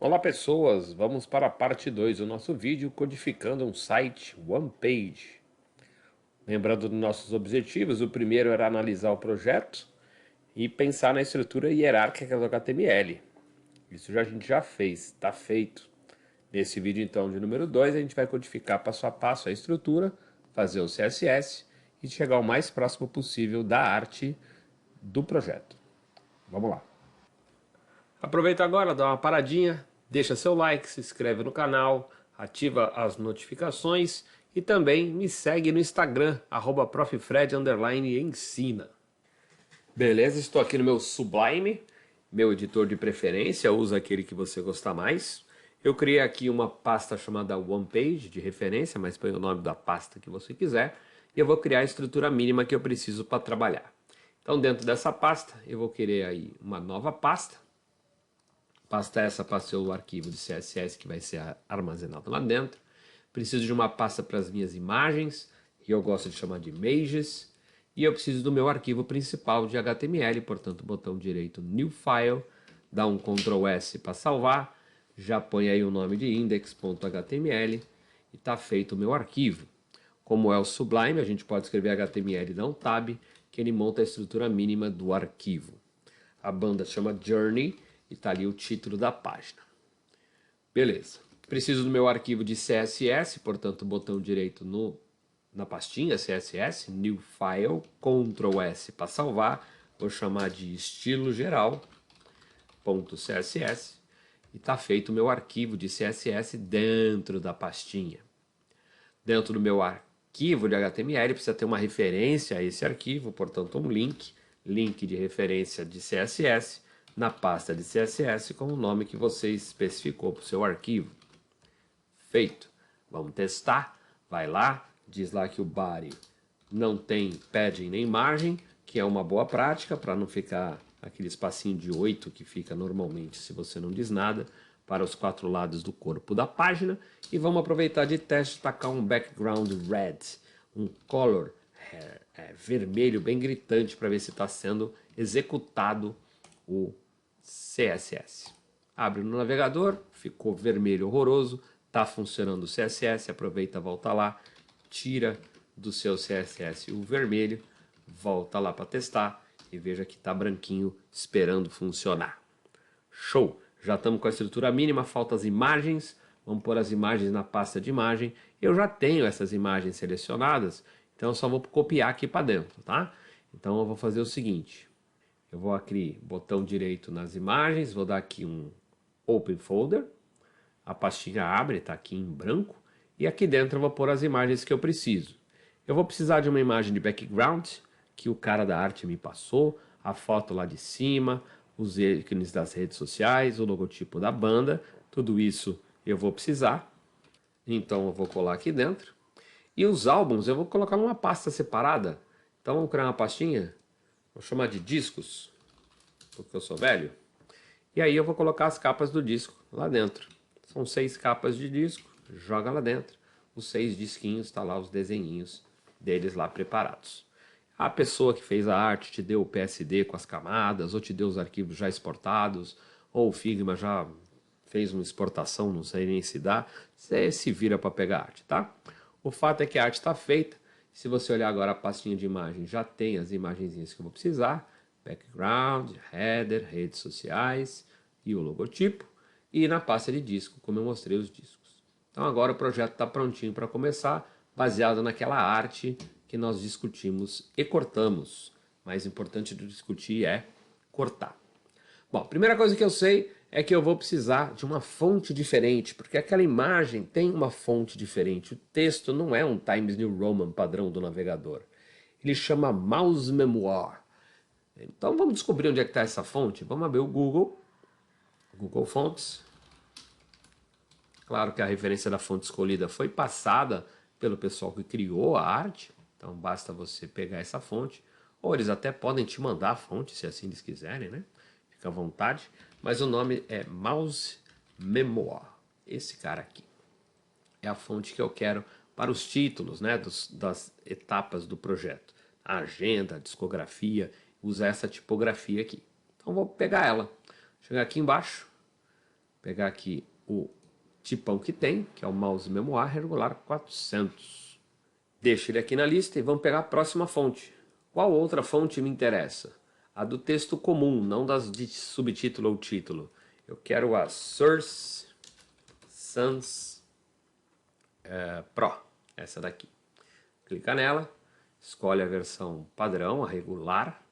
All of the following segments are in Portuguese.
Olá pessoas, vamos para a parte 2 do nosso vídeo codificando um site OnePage. Lembrando dos nossos objetivos, o primeiro era analisar o projeto e pensar na estrutura hierárquica do HTML. Isso a gente já fez, está feito. Nesse vídeo então de número 2 a gente vai codificar passo a passo a estrutura, fazer o CSS e chegar o mais próximo possível da arte do projeto. Vamos lá. Aproveita agora, dá uma paradinha, deixa seu like, se inscreve no canal, ativa as notificações e também me segue no Instagram, @proffred_ensina. Beleza, estou aqui no meu Sublime, meu editor de preferência, usa aquele que você gostar mais. Eu criei aqui uma pasta chamada OnePage, de referência, mas põe o nome da pasta que você quiser. E eu vou criar a estrutura mínima que eu preciso para trabalhar. Então dentro dessa pasta, eu vou querer aí uma nova pasta. Pasta essa para ser o arquivo de CSS que vai ser armazenado lá dentro. Preciso de uma pasta para as minhas imagens, que eu gosto de chamar de images. E eu preciso do meu arquivo principal de HTML, portanto, botão direito New File, dá um Ctrl S para salvar, já põe aí o nome de index.html e está feito o meu arquivo. Como é o Sublime, a gente pode escrever HTML e dar um tab, que ele monta a estrutura mínima do arquivo. A banda chama Journey e está ali o título da página. Beleza. Preciso do meu arquivo de CSS, portanto, botão direito na pastinha CSS, New File, Ctrl S para salvar, vou chamar de estilo geral, .css, e está feito o meu arquivo de CSS dentro da pastinha. Dentro do meu arquivo de HTML precisa ter uma referência a esse arquivo, portanto um link de referência de CSS, na pasta de CSS com o nome que você especificou para o seu arquivo. Feito. Vamos testar. Vai lá, diz lá que o body não tem padding nem margem, que é uma boa prática para não ficar aquele espacinho de 8 que fica normalmente se você não diz nada para os 4 lados do corpo da página. E vamos aproveitar de teste tacar um background red, um color vermelho bem gritante para ver se está sendo executado o CSS. Abre no navegador, ficou vermelho horroroso, está funcionando o CSS, aproveita, volta lá, tira do seu CSS o vermelho, volta lá para testar e veja que está branquinho esperando funcionar. Show! Já estamos com a estrutura mínima, faltam as imagens, vamos pôr as imagens na pasta de imagem. Eu já tenho essas imagens selecionadas, então eu só vou copiar aqui para dentro, tá? Então eu vou fazer o seguinte, eu vou aqui, botão direito nas imagens, vou dar aqui um Open Folder, a pastinha abre, está aqui em branco, e aqui dentro eu vou pôr as imagens que eu preciso. Eu vou precisar de uma imagem de background, que o cara da arte me passou, a foto lá de cima, os ícones das redes sociais, o logotipo da banda, tudo isso eu vou precisar. Então eu vou colar aqui dentro. E os álbuns eu vou colocar numa pasta separada. Então vamos criar uma pastinha, vou chamar de discos, porque eu sou velho. E aí eu vou colocar as capas do disco lá dentro. São 6 capas de disco, joga lá dentro. Os 6 disquinhos, tá lá os desenhinhos deles lá preparados. A pessoa que fez a arte te deu o PSD com as camadas, ou te deu os arquivos já exportados, ou o Figma já fez uma exportação, não sei nem se dá. Você se vira para pegar a arte, tá? O fato é que a arte está feita. Se você olhar agora a pastinha de imagem, já tem as imagenzinhas que eu vou precisar. Background, header, redes sociais e o logotipo. E na pasta de disco, como eu mostrei os discos. Então agora o projeto está prontinho para começar, baseado naquela arte que nós discutimos e cortamos. Mais importante de discutir é cortar. Bom, a primeira coisa que eu sei é que eu vou precisar de uma fonte diferente, porque aquela imagem tem uma fonte diferente. O texto não é um Times New Roman padrão do navegador. Ele chama Mouse Memoir. Então vamos descobrir onde é que está essa fonte. Vamos abrir o Google Fontes. Claro que a referência da fonte escolhida foi passada pelo pessoal que criou a arte. Então basta você pegar essa fonte. Ou eles até podem te mandar a fonte, se assim eles quiserem, né? Fica à vontade. Mas o nome é Mouse Memoir. Esse cara aqui. É a fonte que eu quero para os títulos, né? Das etapas do projeto. A agenda, a discografia. Usar essa tipografia aqui. Então vou pegar ela. Chegar aqui embaixo. pegar aqui o tipão que tem, que é o mouse memoir regular 400. Deixo ele aqui na lista e vamos pegar a próxima fonte. Qual outra fonte me interessa? A do texto comum, não das de subtítulo ou título. Eu quero a Source Sans Pro, essa daqui. Clica nela, escolhe a versão padrão, a regular.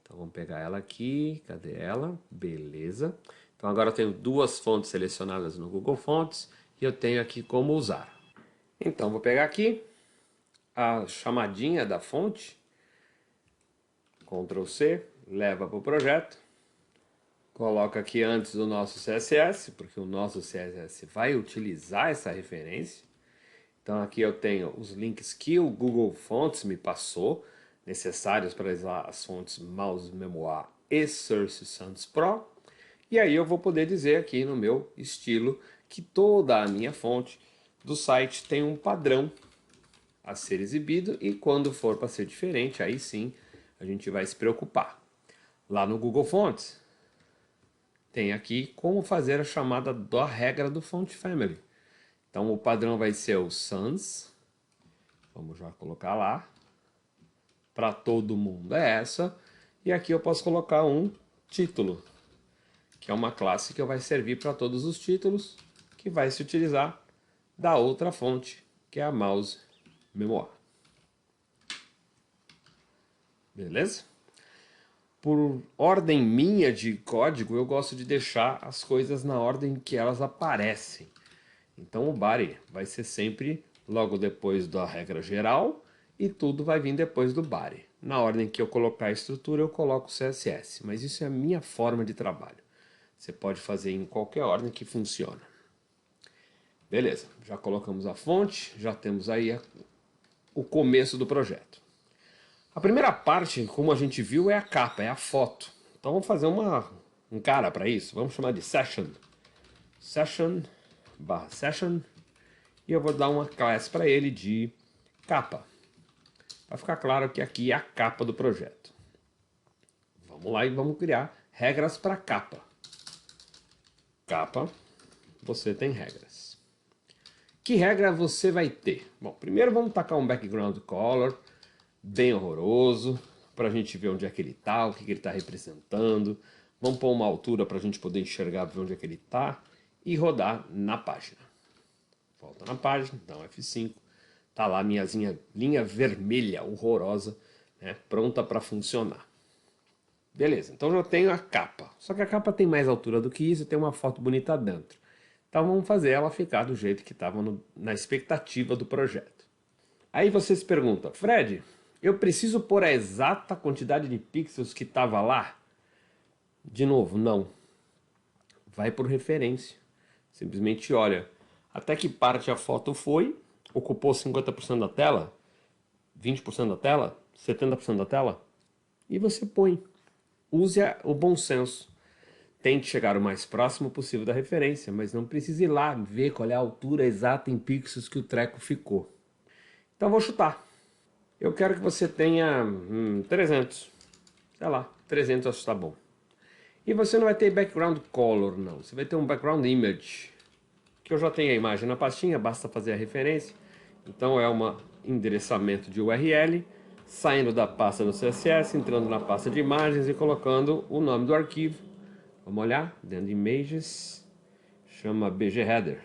Então vamos pegar ela aqui, cadê ela? Beleza. Então agora eu tenho duas fontes selecionadas no Google Fonts e eu tenho aqui como usar. Então vou pegar aqui a chamadinha da fonte, Ctrl C, leva para o projeto, coloca aqui antes do nosso CSS, porque o nosso CSS vai utilizar essa referência. Então aqui eu tenho os links que o Google Fonts me passou, necessários para usar as fontes Mouse Memoir e Source Sans Pro. E aí eu vou poder dizer aqui no meu estilo que toda a minha fonte do site tem um padrão a ser exibido e quando for para ser diferente, aí sim a gente vai se preocupar. Lá no Google Fonts tem aqui como fazer a chamada da regra do Font Family. Então o padrão vai ser o Sans, vamos já colocar lá, para todo mundo é essa, e aqui eu posso colocar um título, que é uma classe que vai servir para todos os títulos, que vai se utilizar da outra fonte, que é a Mouse Memoir. Beleza? Por ordem minha de código, eu gosto de deixar as coisas na ordem que elas aparecem. Então o body vai ser sempre logo depois da regra geral e tudo vai vir depois do body. Na ordem que eu colocar a estrutura, eu coloco o CSS, mas isso é a minha forma de trabalho. Você pode fazer em qualquer ordem que funciona. Beleza, já colocamos a fonte, já temos aí o começo do projeto. A primeira parte, como a gente viu, é a capa, é a foto. Então vamos fazer um cara para isso, vamos chamar de Session. Session, e eu vou dar uma classe para ele de capa, para ficar claro que aqui é a capa do projeto. Vamos lá e vamos criar regras para capa. Capa, você tem regras. Que regra você vai ter? Bom, primeiro vamos tacar um background color bem horroroso, para a gente ver onde é que ele está, o que ele está representando. Vamos pôr uma altura para a gente poder enxergar, ver onde é que ele está e rodar na página. Volta na página, dá um F5, tá lá a minha linha vermelha horrorosa, né, pronta para funcionar. Beleza, então já tenho a capa, só que a capa tem mais altura do que isso e tem uma foto bonita dentro. Então vamos fazer ela ficar do jeito que estava na expectativa do projeto. Aí você se pergunta, Fred, eu preciso pôr a exata quantidade de pixels que estava lá? De novo, não. Vai por referência. Simplesmente olha até que parte a foto foi, ocupou 50% da tela, 20% da tela, 70% da tela, e você põe. Use o bom senso. Tente chegar o mais próximo possível da referência, mas não precise ir lá ver qual é a altura exata em pixels que o treco ficou. Então vou chutar. Eu quero que você tenha 300. Sei lá, 300 acho que tá bom. E você não vai ter background color, não. Você vai ter um background image. Que eu já tenho a imagem na pastinha, basta fazer a referência. Então é um endereçamento de URL, saindo da pasta do CSS, entrando na pasta de imagens e colocando o nome do arquivo. Vamos olhar, dentro de images, chama bg-header.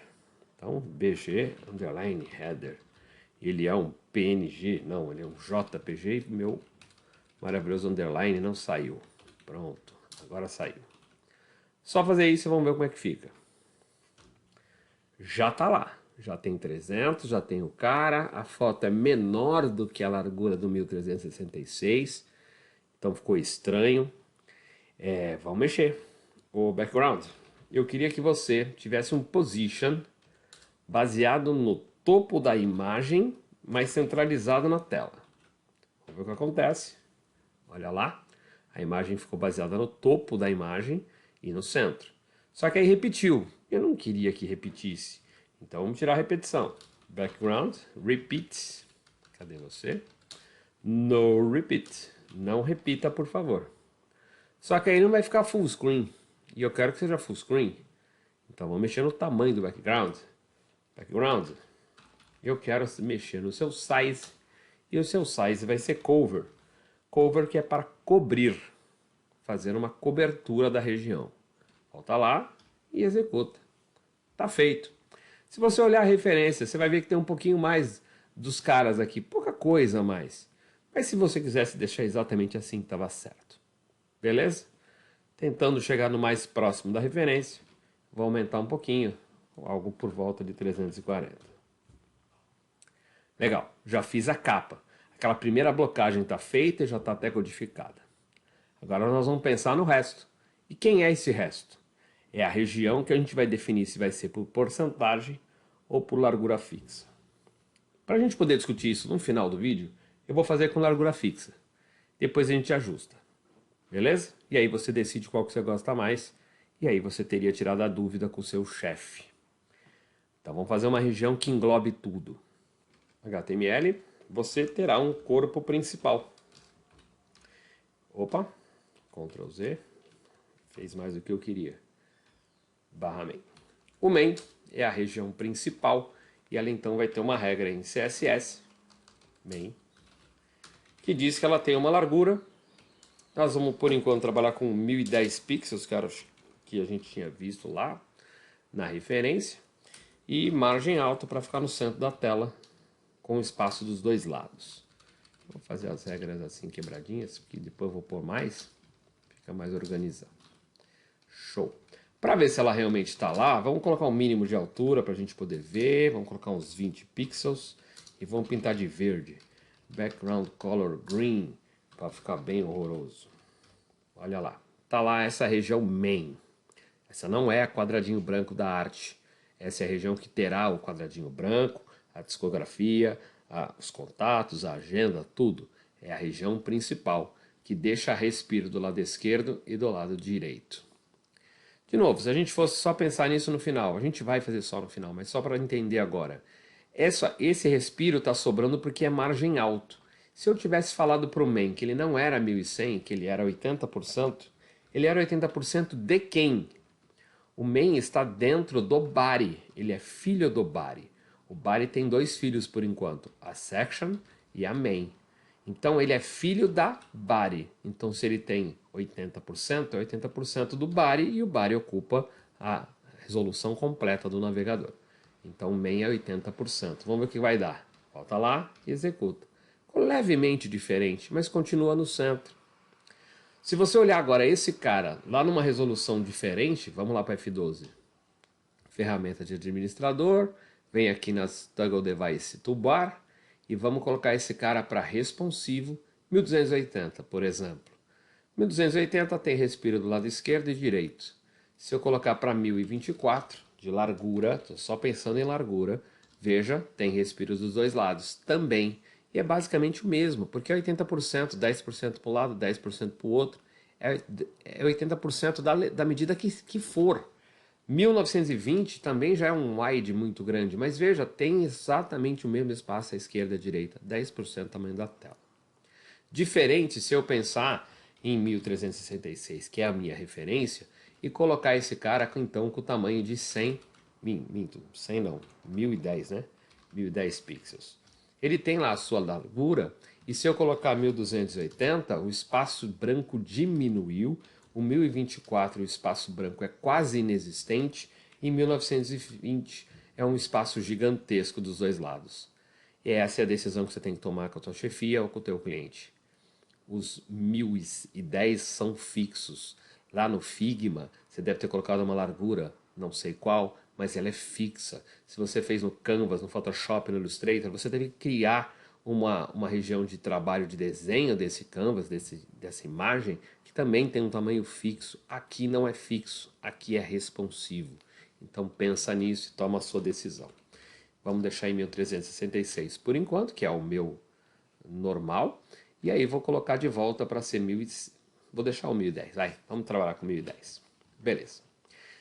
Então, bg_header. Ele é um PNG, não, ele é um JPG e meu maravilhoso underline não saiu. Pronto, agora saiu. Só fazer isso e vamos ver como é que fica. Já tá lá, já tem 300, já tem o cara, a foto é menor do que a largura do 1366, então ficou estranho. Vamos mexer. O background, eu queria que você tivesse um position baseado no topo da imagem, mas centralizado na tela. Vamos ver o que acontece. Olha lá, a imagem ficou baseada no topo da imagem e no centro. Só que aí repetiu. Eu não queria que repetisse. Então vamos tirar a repetição. Background, repeat. Cadê você? No repeat. Não repita, por favor. Só que aí não vai ficar full screen. E eu quero que seja full screen. Então vamos mexer no tamanho do background. Eu quero mexer no seu size. E o seu size vai ser cover. Cover que é para cobrir. Fazer uma cobertura da região. Volta lá e executa. Tá feito. Se você olhar a referência, você vai ver que tem um pouquinho mais dos caras aqui. Pouca coisa a mais. Mas se você quisesse deixar exatamente assim, estava certo. Beleza? Tentando chegar no mais próximo da referência. Vou aumentar um pouquinho. Algo por volta de 340. Legal. Já fiz a capa. Aquela primeira blocagem está feita e já está até codificada. Agora nós vamos pensar no resto. E quem é esse resto? É a região que a gente vai definir se vai ser por porcentagem ou por largura fixa. Para a gente poder discutir isso no final do vídeo, eu vou fazer com largura fixa. Depois a gente ajusta. Beleza? E aí você decide qual que você gosta mais. E aí você teria tirado a dúvida com o seu chefe. Então vamos fazer uma região que englobe tudo. HTML, você terá um corpo principal. Opa, Ctrl Z, fez mais do que eu queria. Barra main. O main é a região principal e ela então vai ter uma regra em CSS, main, que diz que ela tem uma largura. Nós vamos por enquanto trabalhar com 1010 pixels, que a gente tinha visto lá na referência, e margem alta para ficar no centro da tela com o espaço dos dois lados. Vou fazer as regras assim quebradinhas, porque depois eu vou pôr mais, fica mais organizado. Show! Para ver se ela realmente está lá, vamos colocar um mínimo de altura para a gente poder ver, vamos colocar uns 20 pixels e vamos pintar de verde. Background color green, para ficar bem horroroso. Olha lá, está lá essa região main. Essa não é a quadradinho branco da arte. Essa é a região que terá o quadradinho branco, a discografia, os contatos, a agenda, tudo. É a região principal, que deixa respiro do lado esquerdo e do lado direito. De novo, se a gente fosse só pensar nisso no final, a gente vai fazer só no final, mas só para entender agora. Esse respiro está sobrando porque é margem alto. Se eu tivesse falado para o main que ele não era 1100, que ele era 80%, ele era 80% de quem? O main está dentro do body, ele é filho do body. O body tem dois filhos por enquanto, a section e a main. Então ele é filho da body. Então se ele tem 80%, é 80% do body e o body ocupa a resolução completa do navegador. Então o main é 80%. Vamos ver o que vai dar. Volta lá e executa. Ficou levemente diferente, mas continua no centro. Se você olhar agora esse cara lá numa resolução diferente, vamos lá para F12. Ferramenta de administrador, vem aqui nas Toggle Device Toolbar e vamos colocar esse cara para responsivo 1280, por exemplo. 1280 tem respiro do lado esquerdo e direito. Se eu colocar para 1024 de largura, estou só pensando em largura, veja, tem respiros dos dois lados também. E é basicamente o mesmo, porque é 80%, 10% para um lado, 10% para o outro. É 80% da medida que for. 1920 também já é um wide muito grande, mas veja, tem exatamente o mesmo espaço à esquerda e à direita, 10% do tamanho da tela. Diferente se eu pensar em 1366, que é a minha referência, e colocar esse cara então com o tamanho de 100, 100 não, 1010, né? 1010 pixels. Ele tem lá a sua largura, e se eu colocar 1280, o espaço branco diminuiu, o 1024 o espaço branco é quase inexistente, e 1920 é um espaço gigantesco dos dois lados. E essa é a decisão que você tem que tomar com a tua chefia ou com o teu cliente. Os 1010 são fixos. Lá no Figma, você deve ter colocado uma largura, não sei qual, mas ela é fixa. Se você fez no Canvas, no Photoshop, no Illustrator, você deve criar uma região de trabalho de desenho desse Canvas, dessa imagem, que também tem um tamanho fixo. Aqui não é fixo, aqui é responsivo. Então pensa nisso e toma a sua decisão. Vamos deixar em 1366 por enquanto, que é o meu normal. E aí vou colocar de volta para ser 1000. Vou deixar o 1010, vai, vamos trabalhar com 1010. Beleza.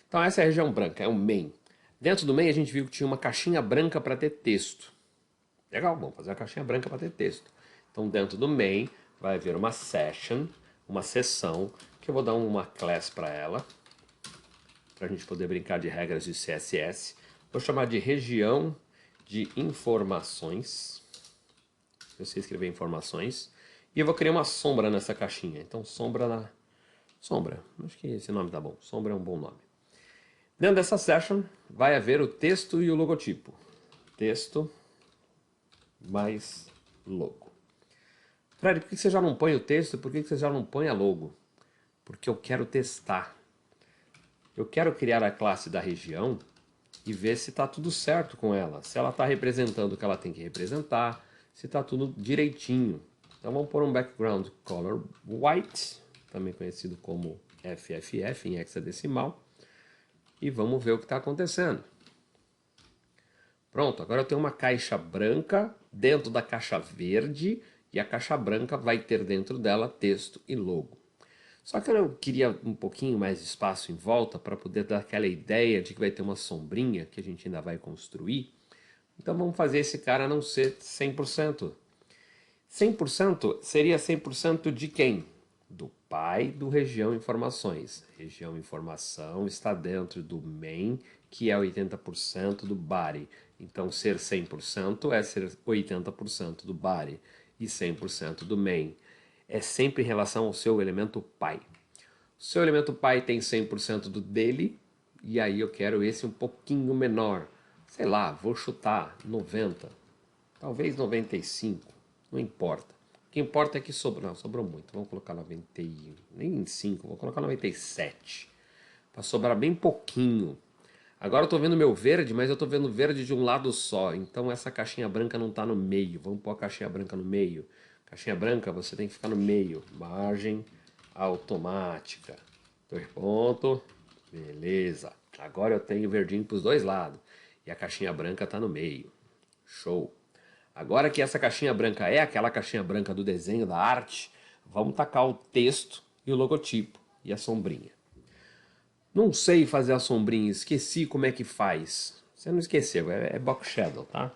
Então essa é a região branca, é o main. Dentro do main a gente viu que tinha uma caixinha branca para ter texto. Legal, vamos fazer uma caixinha branca para ter texto. Então dentro do main vai haver uma session, uma seção, que eu vou dar uma class para ela. para a gente poder brincar de regras de CSS. Vou chamar de região de informações. Eu sei escrever informações. E eu vou criar uma sombra nessa caixinha. Então, sombra na... Sombra. Acho que esse nome tá bom. Sombra é um bom nome. Dentro dessa session, vai haver o texto e o logotipo. Texto mais logo. Fred, por que você já não põe o texto? Por que você já não põe a logo? Porque eu quero testar. Eu quero criar a classe da região e ver se está tudo certo com ela. Se ela está representando o que ela tem que representar, se está tudo direitinho. Então vamos pôr um background color white, também conhecido como FFF em hexadecimal. E vamos ver o que está acontecendo. Pronto, agora eu tenho uma caixa branca dentro da caixa verde e a caixa branca vai ter dentro dela texto e logo. Só que eu queria um pouquinho mais de espaço em volta para poder dar aquela ideia de que vai ter uma sombrinha que a gente ainda vai construir. Então vamos fazer esse cara não ser 100%. 100% seria 100% de quem? Do pai do região informações. Região informação está dentro do main, que é 80% do body. Então ser 100% é ser 80% do body e 100% do main. É sempre em relação ao seu elemento pai. O seu elemento pai tem 100% do dele, e aí eu quero esse um pouquinho menor. Sei lá, vou chutar 90, talvez 95, não importa. O que importa é que sobrou, não, sobrou muito. Vamos colocar 91, nem 5, vou colocar 97. Para sobrar bem pouquinho. Agora eu estou vendo meu verde, mas eu estou vendo verde de um lado só. Então essa caixinha branca não está no meio. Vamos pôr a caixinha branca no meio. Caixinha branca você tem que ficar no meio. Margem automática. 2 pontos. Beleza. Agora eu tenho verdinho para os dois lados. E a caixinha branca está no meio. Show. Agora que essa caixinha branca é aquela caixinha branca do desenho, da arte, vamos tacar o texto e o logotipo e a sombrinha. Não sei fazer a sombrinha, esqueci como é que faz. Você não esqueceu, é box shadow, tá?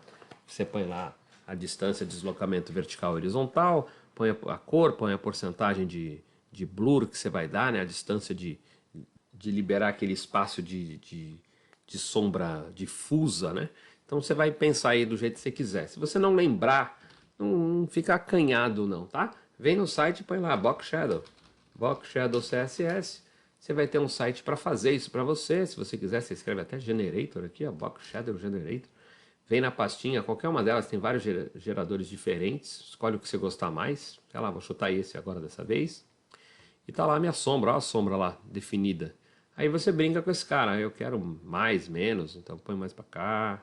Você põe lá a distância de deslocamento vertical e horizontal, põe a cor, põe a porcentagem de blur que você vai dar, né? A distância de liberar aquele espaço de sombra difusa, né? Então você vai pensar aí do jeito que você quiser. Se você não lembrar, não fica acanhado não, tá? Vem no site e põe lá Box Shadow CSS. Você vai ter um site para fazer isso para você. Se você quiser, você escreve até Generator aqui, ó, Box Shadow Generator. Vem na pastinha, qualquer uma delas, tem vários geradores diferentes. Escolhe o que você gostar mais. Sei lá, vou chutar esse agora dessa vez. E tá lá a minha sombra, ó a sombra lá, definida. Aí você brinca com esse cara, eu quero mais, menos, então põe mais para cá,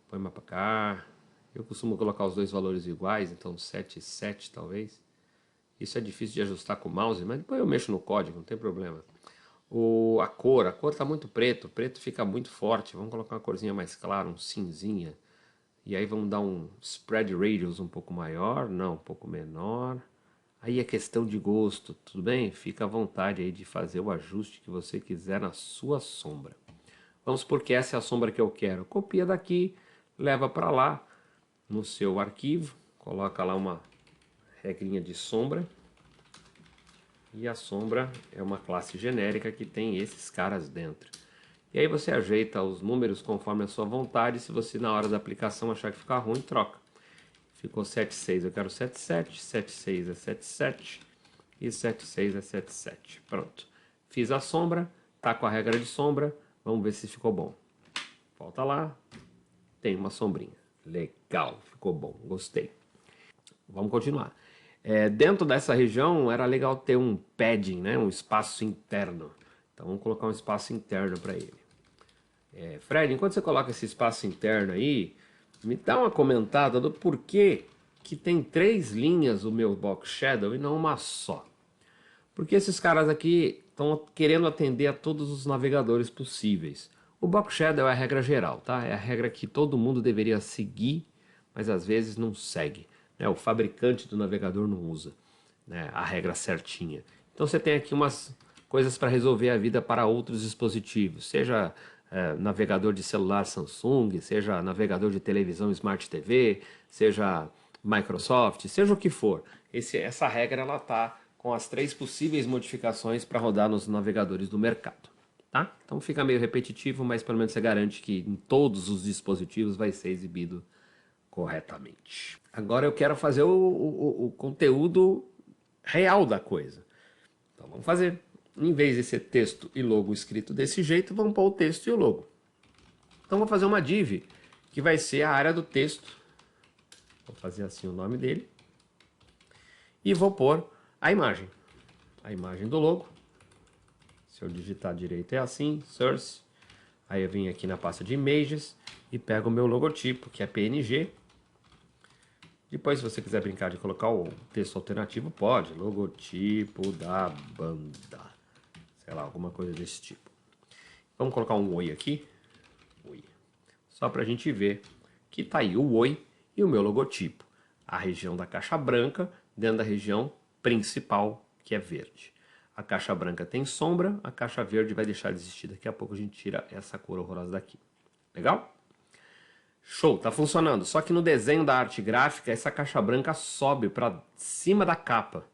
põe mais para cá. Eu costumo colocar os dois valores iguais, então 7 e 7 talvez. Isso é difícil de ajustar com o mouse, mas depois eu mexo no código, não tem problema. A cor está muito preto, o preto fica muito forte, vamos colocar uma corzinha mais clara, um cinzinha. E aí vamos dar um spread radius um pouco maior, não, um pouco menor. Aí é questão de gosto, tudo bem? Fica à vontade aí de fazer o ajuste que você quiser na sua sombra. Vamos supor que essa é a sombra que eu quero. Copia daqui, leva para lá no seu arquivo, coloca lá uma regrinha de sombra. E a sombra é uma classe genérica que tem esses caras dentro. E aí você ajeita os números conforme a sua vontade. Se você na hora da aplicação achar que ficar ruim, troca. Ficou 7,6, eu quero 7,7, 7,6 é 7,7 e 7,6 é 7,7. Pronto. Fiz a sombra, tá com a regra de sombra, vamos ver se ficou bom. Volta lá, tem uma sombrinha. Legal, ficou bom, gostei. Vamos continuar. Dentro dessa região era legal ter um padding, né? Um espaço interno. Então vamos colocar um espaço interno para ele. Fred, enquanto você coloca esse espaço interno aí, me dá uma comentada do porquê que tem 3 linhas o meu Box Shadow e não uma só. Porque esses caras aqui estão querendo atender a todos os navegadores possíveis. O Box Shadow é a regra geral, tá? É a regra que todo mundo deveria seguir, mas às vezes não segue. Né? O fabricante do navegador não usa, né, a regra certinha. Então você tem aqui umas coisas para resolver a vida para outros dispositivos, seja navegador de celular Samsung, seja navegador de televisão Smart TV, seja Microsoft, seja o que for. Essa regra ela tá com as 3 possíveis modificações para rodar nos navegadores do mercado. tá? Então fica meio repetitivo, mas pelo menos você garante que em todos os dispositivos vai ser exibido corretamente. Agora eu quero fazer o conteúdo real da coisa. Então vamos fazer. Em vez de ser texto e logo escrito desse jeito, vamos pôr o texto e o logo. Então vou fazer uma div que vai ser a área do texto. Vou fazer assim o nome dele. E vou pôr a imagem. A imagem do logo. Se eu digitar direito é assim, source. Aí eu venho aqui na pasta de images e pego o meu logotipo, que é PNG. Depois, se você quiser brincar de colocar o texto alternativo, pode. Logotipo da banda. Sei lá, alguma coisa desse tipo. Vamos colocar um oi aqui. Oi. Só para a gente ver que tá aí o oi e o meu logotipo. A região da caixa branca dentro da região principal, que é verde. A caixa branca tem sombra, a caixa verde vai deixar de existir. Daqui a pouco a gente tira essa cor horrorosa daqui. Legal? Show, tá funcionando. Só que no desenho da arte gráfica, essa caixa branca sobe para cima da capa.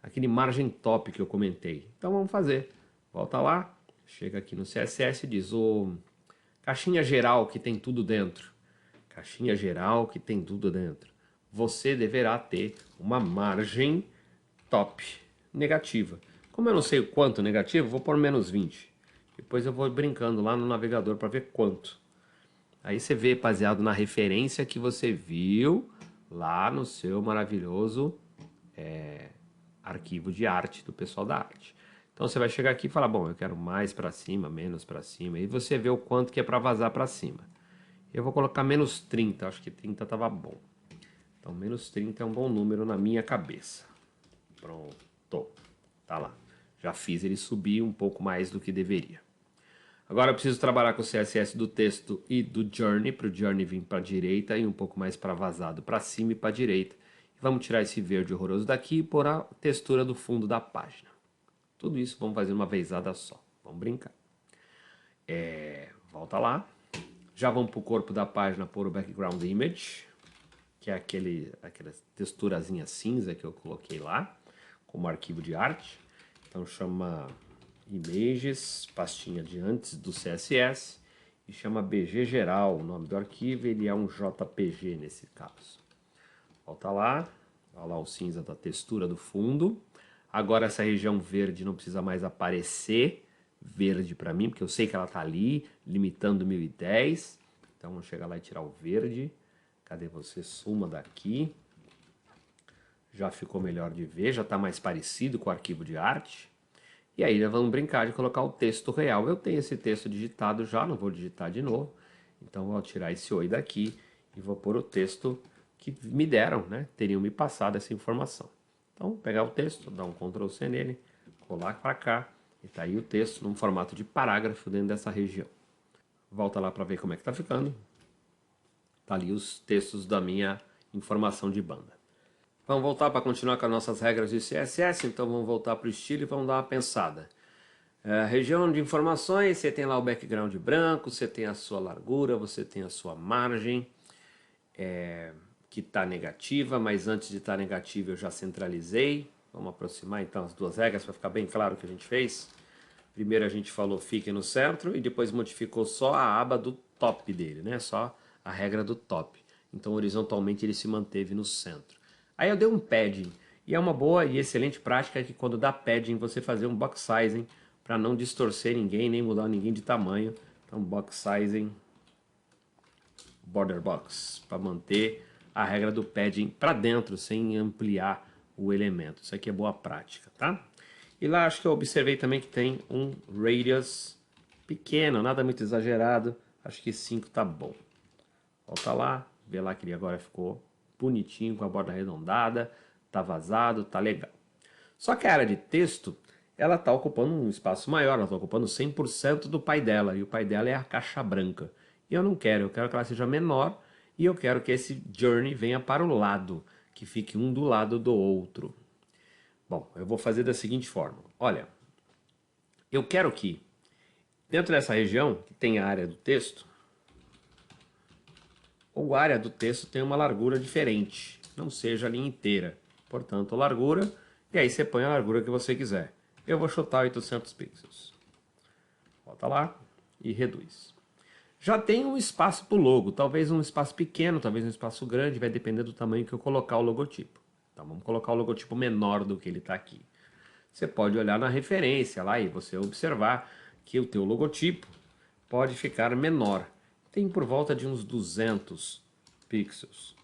Aquele margem top que eu comentei. Então vamos fazer. Volta lá, chega aqui no CSS e diz o caixinha geral que tem tudo dentro. Caixinha geral que tem tudo dentro. Você deverá ter uma margem top negativa. Como eu não sei o quanto negativo, vou pôr menos 20. Depois eu vou brincando lá no navegador para ver quanto. Aí você vê baseado na referência que você viu lá no seu maravilhoso arquivo de arte do pessoal da arte. Então você vai chegar aqui e falar, bom, eu quero mais para cima, menos para cima. E você vê o quanto que é para vazar para cima. Eu vou colocar menos 30, acho que 30 estava bom. Então menos 30 é um bom número na minha cabeça. Pronto, tá lá. Já fiz ele subir um pouco mais do que deveria. Agora eu preciso trabalhar com o CSS do texto e do Journey, para o Journey vir para a direita e um pouco mais para vazado para cima e para a direita. Vamos tirar esse verde horroroso daqui e pôr a textura do fundo da página. Tudo isso vamos fazer uma vezada só. Vamos brincar. Volta lá. Já vamos para o corpo da página pôr o background image, que é aquela texturazinha cinza que eu coloquei lá, como arquivo de arte. Então chama images, pastinha de antes do CSS, e chama BG geral, o nome do arquivo, ele é um JPG nesse caso. Volta lá, olha lá o cinza da textura do fundo. Agora essa região verde não precisa mais aparecer verde para mim, porque eu sei que ela está ali, limitando 1010. Então vamos chegar lá e tirar o verde. Cadê você? Suma daqui. Já ficou melhor de ver, já está mais parecido com o arquivo de arte. E aí nós vamos brincar de colocar o texto real. Eu tenho esse texto digitado já, não vou digitar de novo. Então vou tirar esse oi daqui e vou pôr o texto que me deram, né? Teriam me passado essa informação. Então vou pegar o texto, dar um Ctrl C nele, colar para cá. E tá aí o texto num formato de parágrafo dentro dessa região. Volta lá para ver como é que tá ficando. Tá ali os textos da minha informação de banda. Vamos voltar para continuar com as nossas regras de CSS, então vamos voltar para o estilo e vamos dar uma pensada. Região de informações, você tem lá o background branco, você tem a sua largura, você tem a sua margem, que está negativa, mas antes de estar negativa eu já centralizei. Vamos aproximar então as duas regras para ficar bem claro o que a gente fez. Primeiro a gente falou fique no centro e depois modificou só a aba do top dele, né? Só a regra do top. Então horizontalmente ele se manteve no centro. Aí eu dei um padding, e é uma boa e excelente prática que quando dá padding você fazer um box sizing para não distorcer ninguém, nem mudar ninguém de tamanho. Então box sizing, border box, para manter a regra do padding para dentro, sem ampliar o elemento. Isso aqui é boa prática, tá? E lá acho que eu observei também que tem um radius pequeno, nada muito exagerado, acho que 5 tá bom. Volta lá, vê lá que ele agora ficou bonitinho, com a borda arredondada, tá vazado, tá legal. Só que a área de texto, ela tá ocupando um espaço maior, ela tá ocupando 100% do pai dela, e o pai dela é a caixa branca. E eu quero que ela seja menor, e eu quero que esse journey venha para o lado, que fique um do lado do outro. Bom, eu vou fazer da seguinte forma. Olha, eu quero que, dentro dessa região, que tem a área do texto, a área do texto tem uma largura diferente, não seja a linha inteira. Portanto, largura, e aí você põe a largura que você quiser. Eu vou chutar 800 pixels. Volta lá e reduz. Já tem um espaço para o logo, talvez um espaço pequeno, talvez um espaço grande, vai depender do tamanho que eu colocar o logotipo. Então vamos colocar o logotipo menor do que ele está aqui. Você pode olhar na referência lá e você observar que o teu logotipo pode ficar menor. Tem por volta de uns 200 pixels.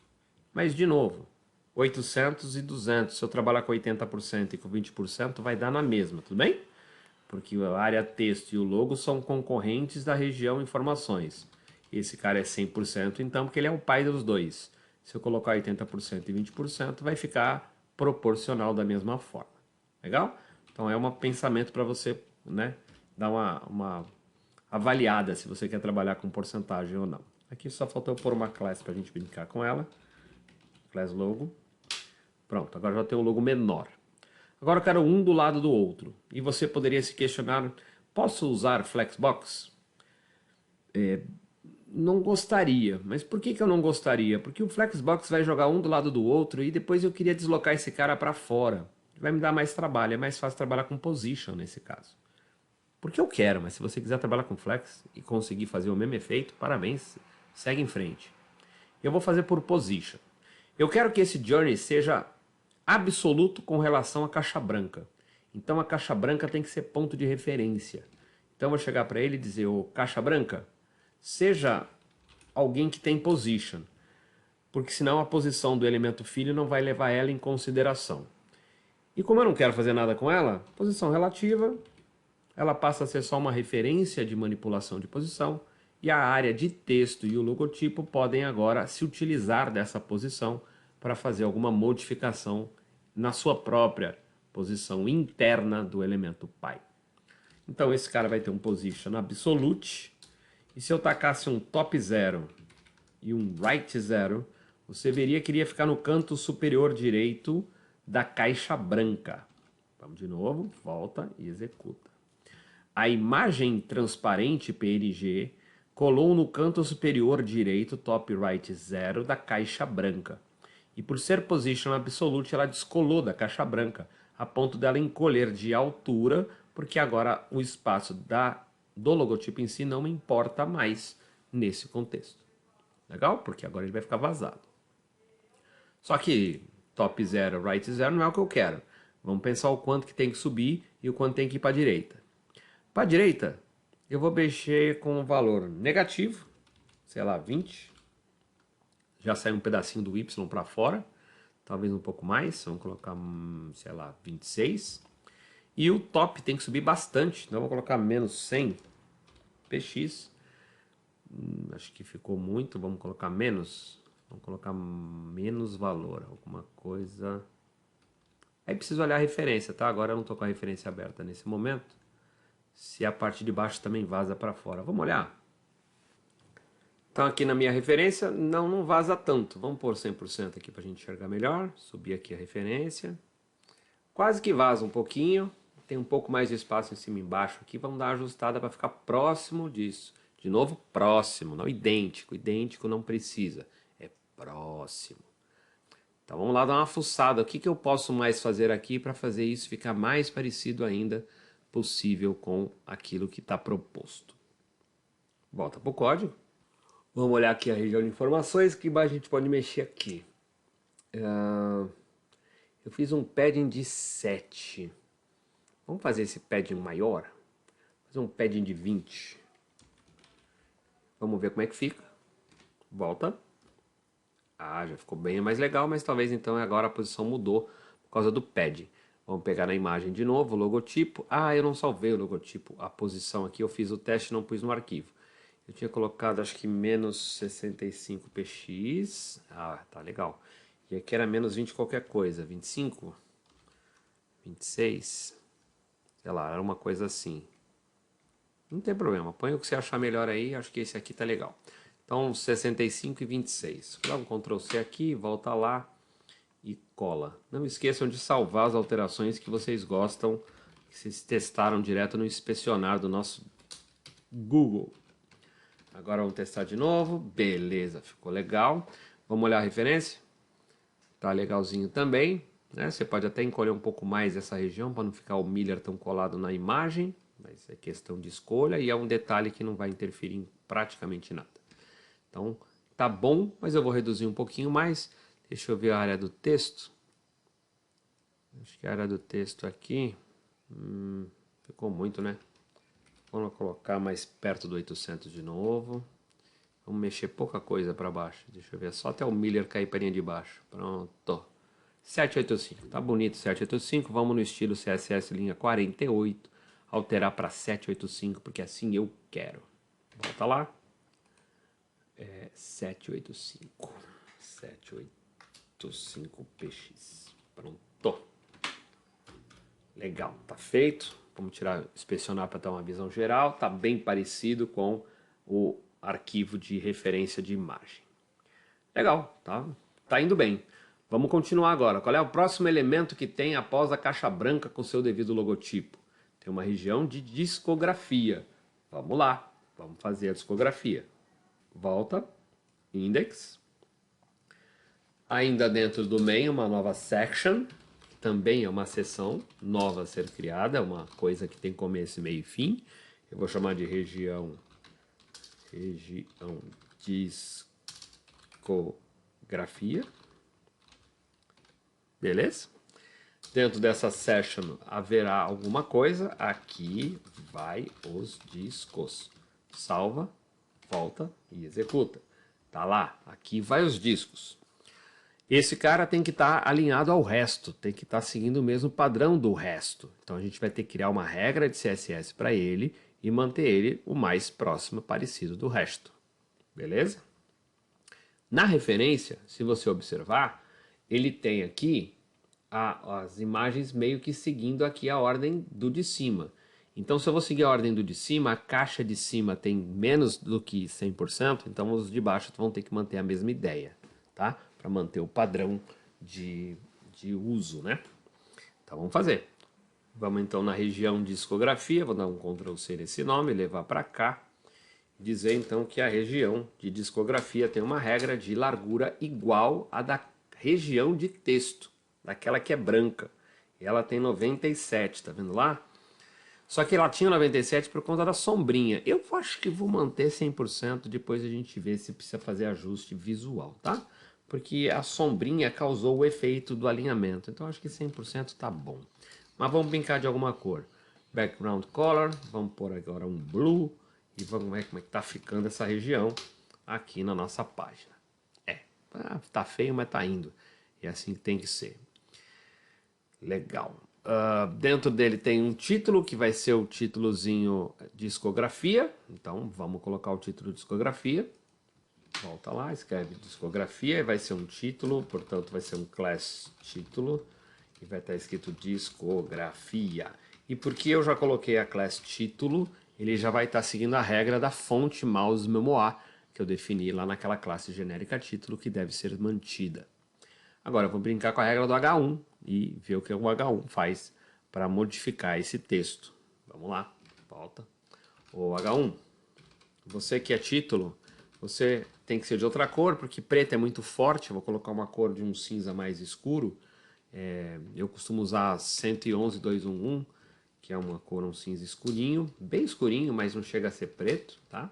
Mas de novo, 800 e 200, se eu trabalhar com 80% e com 20% vai dar na mesma, tudo bem? Porque a área texto e o logo são concorrentes da região informações. Esse cara é 100%, então, porque ele é o pai dos dois. Se eu colocar 80% e 20%, vai ficar proporcional da mesma forma. Legal? Então é um pensamento para você, né, dar uma avaliada se você quer trabalhar com porcentagem ou não. Aqui só faltou pôr uma classe para a gente brincar com ela. Class logo. Pronto, agora já tem um logo menor. Agora eu quero um do lado do outro. E você poderia se questionar, posso usar Flexbox? Não gostaria. Mas por que eu não gostaria? Porque o Flexbox vai jogar um do lado do outro e depois eu queria deslocar esse cara para fora. Vai me dar mais trabalho, é mais fácil trabalhar com Position nesse caso. Porque eu quero, mas se você quiser trabalhar com Flex e conseguir fazer o mesmo efeito, parabéns, segue em frente. Eu vou fazer por Position. Eu quero que esse Journey seja absoluto com relação à caixa branca. Então a caixa branca tem que ser ponto de referência. Então eu vou chegar para ele e dizer, ô caixa branca, seja alguém que tem position, porque senão a posição do elemento filho não vai levar ela em consideração. E como eu não quero fazer nada com ela, posição relativa, ela passa a ser só uma referência de manipulação de posição, e a área de texto e o logotipo podem agora se utilizar dessa posição para fazer alguma modificação na sua própria posição interna do elemento pai. Então esse cara vai ter um position absolute, e se eu tacasse um top 0 e um right 0, você veria que iria ficar no canto superior direito da caixa branca. Vamos de novo, volta e executa. A imagem transparente PNG colou no canto superior direito top right 0 da caixa branca. E por ser position absolute, ela descolou da caixa branca, a ponto dela encolher de altura, porque agora o espaço do logotipo em si não me importa mais nesse contexto. Legal? Porque agora ele vai ficar vazado. Só que top 0, right 0 não é o que eu quero. Vamos pensar o quanto que tem que subir e o quanto tem que ir para a direita. Para a direita, eu vou mexer com um valor negativo, sei lá, 20. Já sai um pedacinho do Y para fora, talvez um pouco mais, vamos colocar, sei lá, 26. E o top tem que subir bastante, então vou colocar menos 100 px. Acho que ficou muito, vamos colocar menos valor, alguma coisa. Aí preciso olhar a referência, tá? Agora eu não estou com a referência aberta nesse momento. Se a parte de baixo também vaza para fora. Vamos olhar? Então aqui na minha referência não vaza tanto. Vamos pôr 100% aqui para a gente enxergar melhor. Subir aqui a referência. Quase que vaza um pouquinho. Tem um pouco mais de espaço em cima e embaixo aqui. Vamos dar uma ajustada para ficar próximo disso. De novo, próximo, não idêntico. Idêntico não precisa. É próximo. Então vamos lá dar uma fuçada. O que eu posso mais fazer aqui para fazer isso ficar mais parecido ainda possível com aquilo que está proposto. Volta para o código. Vamos olhar aqui a região de informações, que mais a gente pode mexer aqui. Eu fiz um padding de 7. Vamos fazer esse padding maior? Fazer um padding de 20. Vamos ver como é que fica. Volta. Ah, já ficou bem mais legal, mas talvez então agora a posição mudou por causa do padding. Vamos pegar na imagem de novo, o logotipo. Ah, eu não salvei o logotipo. A posição aqui eu fiz o teste e não pus no arquivo. Eu tinha colocado acho que menos 65 px. Ah, tá legal. E aqui era menos 20 qualquer coisa. 25? 26? Sei lá, era uma coisa assim. Não tem problema. Põe o que você achar melhor aí. Acho que esse aqui tá legal. Então 65 e 26. Dá um Ctrl C aqui, volta lá e cola. Não esqueçam de salvar as alterações que vocês gostam, que vocês testaram direto no inspecionar do nosso Google. Agora vamos testar de novo. Beleza, ficou legal. Vamos olhar a referência? Tá legalzinho também, né? Você pode até encolher um pouco mais essa região para não ficar o Miller tão colado na imagem. mas é questão de escolha e é um detalhe que não vai interferir em praticamente nada. Então, tá bom, mas eu vou reduzir um pouquinho mais. Deixa eu ver a área do texto. Acho que a área do texto aqui ficou muito, né? Vamos colocar mais perto do 800 de novo. Vamos mexer pouca coisa para baixo. Deixa eu ver, só até o Miller cair para a linha de baixo. Pronto. 785, tá bonito 785. Vamos no estilo CSS linha 48. Alterar para 785, porque assim eu quero. Volta lá. 785. 785px. Pronto. Legal, tá feito. Vamos tirar, inspecionar para ter uma visão geral. Tá bem parecido com o arquivo de referência de imagem. Legal, tá indo bem. Vamos continuar agora. Qual é o próximo elemento que tem após a caixa branca com seu devido logotipo? Tem uma região de discografia. Vamos lá, vamos fazer a discografia. Volta, index. Ainda dentro do main, uma nova section. Também é uma seção nova a ser criada, é uma coisa que tem começo, meio e fim. Eu vou chamar de região discografia. Beleza? Dentro dessa session haverá alguma coisa. Aqui vai os discos. Salva, volta e executa. Tá lá, aqui vai os discos. Esse cara tem que estar alinhado ao resto, tem que estar seguindo o mesmo padrão do resto. Então a gente vai ter que criar uma regra de CSS para ele e manter ele o mais próximo parecido do resto. Beleza? Na referência, se você observar, ele tem aqui as imagens meio que seguindo aqui a ordem do de cima. Então se eu vou seguir a ordem do de cima, a caixa de cima tem menos do que 100%, então os de baixo vão ter que manter a mesma ideia, tá? Para manter o padrão de uso, né? Então vamos fazer. Vamos então na região discografia, vou dar um Ctrl C nesse nome, levar para cá. Dizer então que a região de discografia tem uma regra de largura igual à da região de texto, daquela que é branca. E ela tem 97, tá vendo lá? Só que ela tinha 97 por conta da sombrinha. Eu acho que vou manter 100%, depois a gente vê se precisa fazer ajuste visual, tá? Porque a sombrinha causou o efeito do alinhamento. Então acho que 100% tá bom. Mas vamos brincar de alguma cor. Background color, vamos pôr agora um blue e vamos ver como é que tá ficando essa região aqui na nossa página. Tá feio, mas tá indo. E assim tem que ser. Legal. Dentro dele tem um título que vai ser o títulozinho discografia. Então vamos colocar o título discografia. Volta lá, escreve discografia e vai ser um título, portanto vai ser um class título e vai estar escrito discografia. E porque eu já coloquei a class título, ele já vai estar seguindo a regra da fonte mouse memoir que eu defini lá naquela classe genérica título que deve ser mantida. Agora eu vou brincar com a regra do H1 e ver o que o H1 faz para modificar esse texto. Vamos lá, volta. O H1, você que é título, você tem que ser de outra cor, porque preto é muito forte. Eu vou colocar uma cor de um cinza mais escuro. Eu costumo usar 111.211, que é uma cor, um cinza escurinho, bem escurinho, mas não chega a ser preto, tá?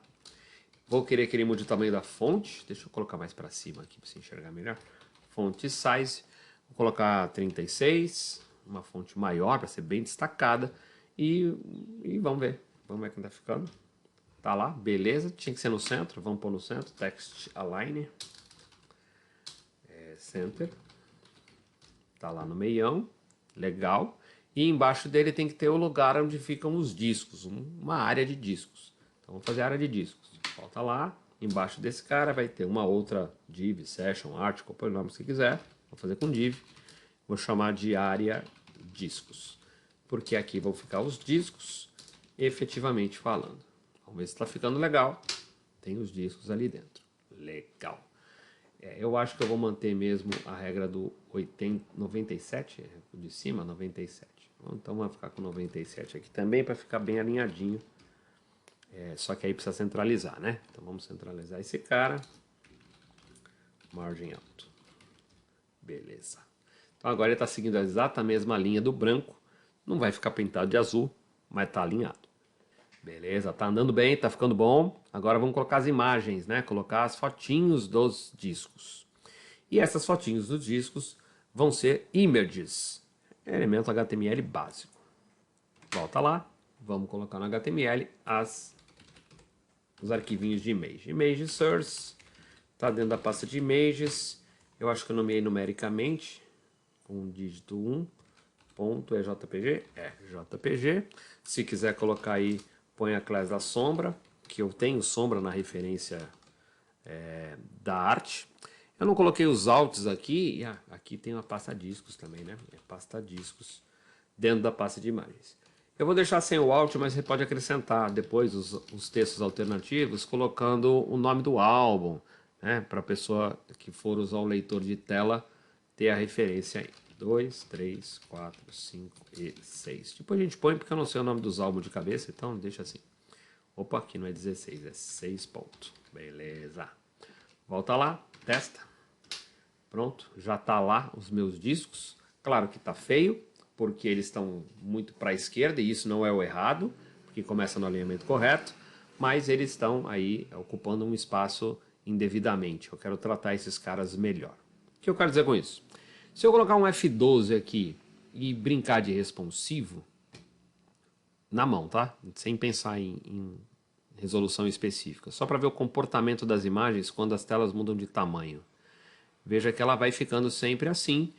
Vou querer que ele mude o tamanho da fonte. Deixa eu colocar mais para cima aqui para você enxergar melhor. Fonte size, vou colocar 36, uma fonte maior para ser bem destacada. E vamos ver como tá ficando. Tá lá, beleza, tinha que ser no centro, vamos pôr no centro, text align, center, tá lá no meião, legal, e embaixo dele tem que ter o lugar onde ficam os discos, uma área de discos. Então vamos fazer a área de discos, volta lá, embaixo desse cara vai ter uma outra div, session, article, põe o nome que quiser, vou fazer com div, vou chamar de área discos, porque aqui vão ficar os discos efetivamente falando. Vamos ver se está ficando legal. Tem os discos ali dentro. Legal. Eu acho que eu vou manter mesmo a regra do 97, de cima, 97. Então vamos ficar com 97 aqui também para ficar bem alinhadinho. Só que aí precisa centralizar, né? Então vamos centralizar esse cara. Margem alto. Beleza. Então agora ele está seguindo a exata mesma linha do branco. Não vai ficar pintado de azul, mas está alinhado. Beleza, tá andando bem, tá ficando bom. Agora vamos colocar as imagens, né? Colocar as fotinhos dos discos. E essas fotinhos dos discos vão ser images, elemento HTML básico. Volta lá, vamos colocar no HTML os arquivinhos de image. Image source, tá dentro da pasta de images. Eu acho que eu nomeei numericamente, com o dígito 1. Ponto é JPG? É JPG. Se quiser colocar aí, põe a classe da sombra, que eu tenho sombra na referência da arte. Eu não coloquei os alts aqui, aqui tem uma pasta discos também, né? É pasta discos dentro da pasta de imagens. Eu vou deixar sem o alt, mas você pode acrescentar depois os textos alternativos, colocando o nome do álbum, né? Para a pessoa que for usar o leitor de tela ter a referência aí. 2, 3, 4, 5 e 6. Depois a gente põe, porque eu não sei o nome dos álbuns de cabeça, então deixa assim. Opa, aqui não é 16, é 6 pontos. Beleza. Volta lá, testa. Pronto, já está lá os meus discos. Claro que está feio, porque eles estão muito para a esquerda, e isso não é o errado, porque começa no alinhamento correto, mas eles estão aí ocupando um espaço indevidamente. Eu quero tratar esses caras melhor. O que eu quero dizer com isso? Se eu colocar um F12 aqui e brincar de responsivo, na mão, tá? Sem pensar em resolução específica, só para ver o comportamento das imagens quando as telas mudam de tamanho. Veja que ela vai ficando sempre assim,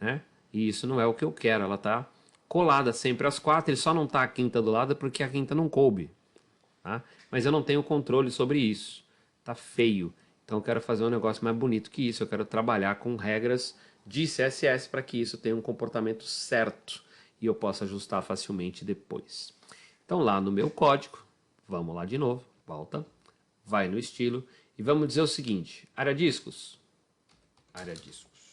né? E isso não é o que eu quero, ela está colada sempre às 4, ele só não está a quinta do lado porque a quinta não coube, tá? Mas eu não tenho controle sobre isso, tá feio. Então eu quero fazer um negócio mais bonito que isso, eu quero trabalhar com regras de CSS para que isso tenha um comportamento certo e eu possa ajustar facilmente depois. Então lá no meu código, vamos lá de novo, volta, vai no estilo e vamos dizer o seguinte, área discos, área discos.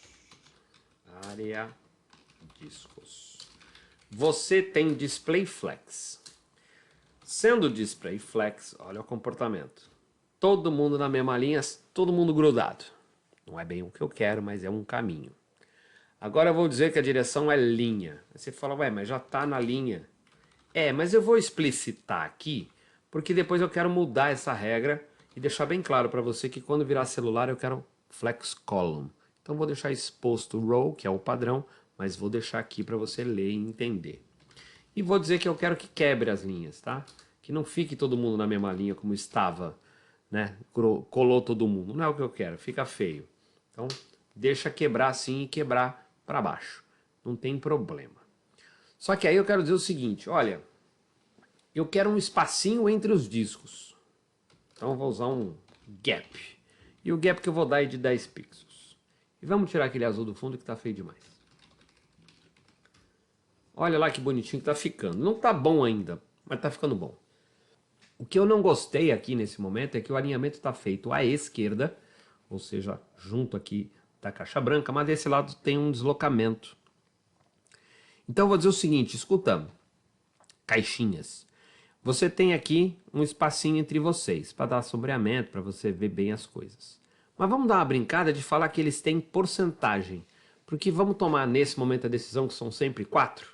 Você tem display flex. Sendo display flex, olha o comportamento. Todo mundo na mesma linha, todo mundo grudado. Não é bem o que eu quero, mas é um caminho. Agora eu vou dizer que a direção é linha. Você fala, ué, mas já está na linha. É, mas eu vou explicitar aqui, porque depois eu quero mudar essa regra e deixar bem claro para você que quando virar celular eu quero flex column. Então vou deixar exposto o row, que é o padrão, mas vou deixar aqui para você ler e entender. E vou dizer que eu quero que quebre as linhas, tá? Que não fique todo mundo na mesma linha como estava, né? Colou todo mundo. Não é o que eu quero, fica feio. Então deixa quebrar assim e quebrar para baixo. Não tem problema. Só que aí eu quero dizer o seguinte, olha, eu quero um espacinho entre os discos. Então eu vou usar um gap. E o gap que eu vou dar é de 10 pixels. E vamos tirar aquele azul do fundo que está feio demais. Olha lá que bonitinho que está ficando. Não está bom ainda, mas está ficando bom. O que eu não gostei aqui nesse momento é que o alinhamento está feito à esquerda, ou seja, junto aqui da caixa branca, mas desse lado tem um deslocamento. Então eu vou dizer o seguinte, escuta, caixinhas. Você tem aqui um espacinho entre vocês, para dar sombreamento, para você ver bem as coisas. Mas vamos dar uma brincada de falar que eles têm porcentagem, porque vamos tomar nesse momento a decisão que são sempre 4,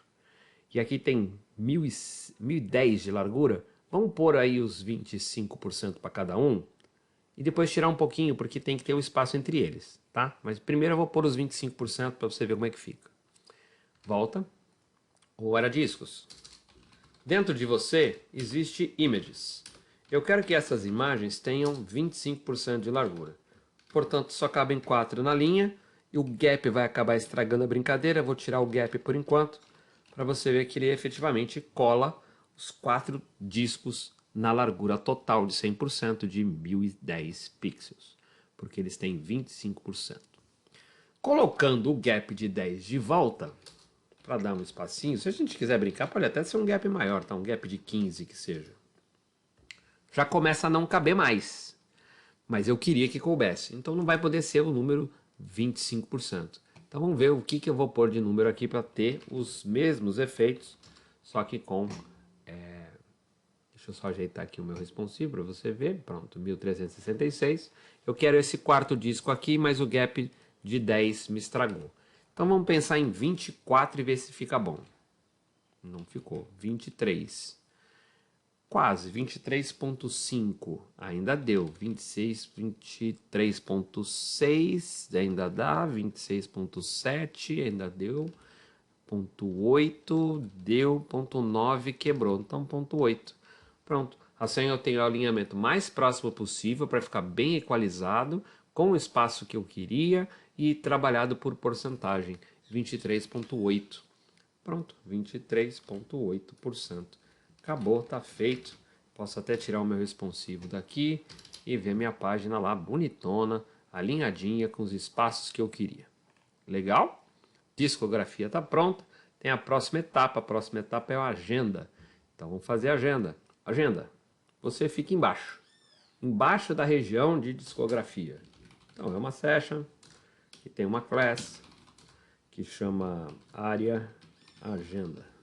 e aqui tem 1010 de largura, vamos pôr aí os 25% para cada um, e depois tirar um pouquinho, porque tem que ter um espaço entre eles, tá? Mas primeiro eu vou pôr os 25% para você ver como é que fica. Volta. Ou era discos. Dentro de você existe images. Eu quero que essas imagens tenham 25% de largura. Portanto, só cabem 4 na linha e o gap vai acabar estragando a brincadeira. Eu vou tirar o gap por enquanto para você ver que ele efetivamente cola os 4 discos na largura total de 100% de 1010 pixels, porque eles têm 25%. Colocando o gap de 10 de volta, para dar um espacinho, se a gente quiser brincar, pode até ser um gap maior, tá? Um gap de 15 que seja. Já começa a não caber mais, mas eu queria que coubesse, então não vai poder ser o número 25%. Então vamos ver o que eu vou pôr de número aqui para ter os mesmos efeitos, só que com... Deixa eu só ajeitar aqui o meu responsivo para você ver. Pronto, 1366. Eu quero esse quarto disco aqui, mas o gap de 10 me estragou. Então vamos pensar em 24 e ver se fica bom. Não ficou. 23. Quase, 23,5 ainda deu, 26, 23,6 ainda dá, 26,7 ainda deu, ponto 8 deu, ponto 9 quebrou, então ponto 8. Pronto, assim eu tenho o alinhamento mais próximo possível para ficar bem equalizado, com o espaço que eu queria e trabalhado por porcentagem, 23,8. Pronto, 23,8%. Acabou, tá feito. Posso até tirar o meu responsivo daqui e ver minha página lá bonitona, alinhadinha com os espaços que eu queria. Legal? Discografia tá pronta. Tem a próxima etapa. A próxima etapa é a agenda. Então vamos fazer a agenda. Agenda. Você fica embaixo. Embaixo da região de discografia. Então é uma session que tem uma class que chama área agenda.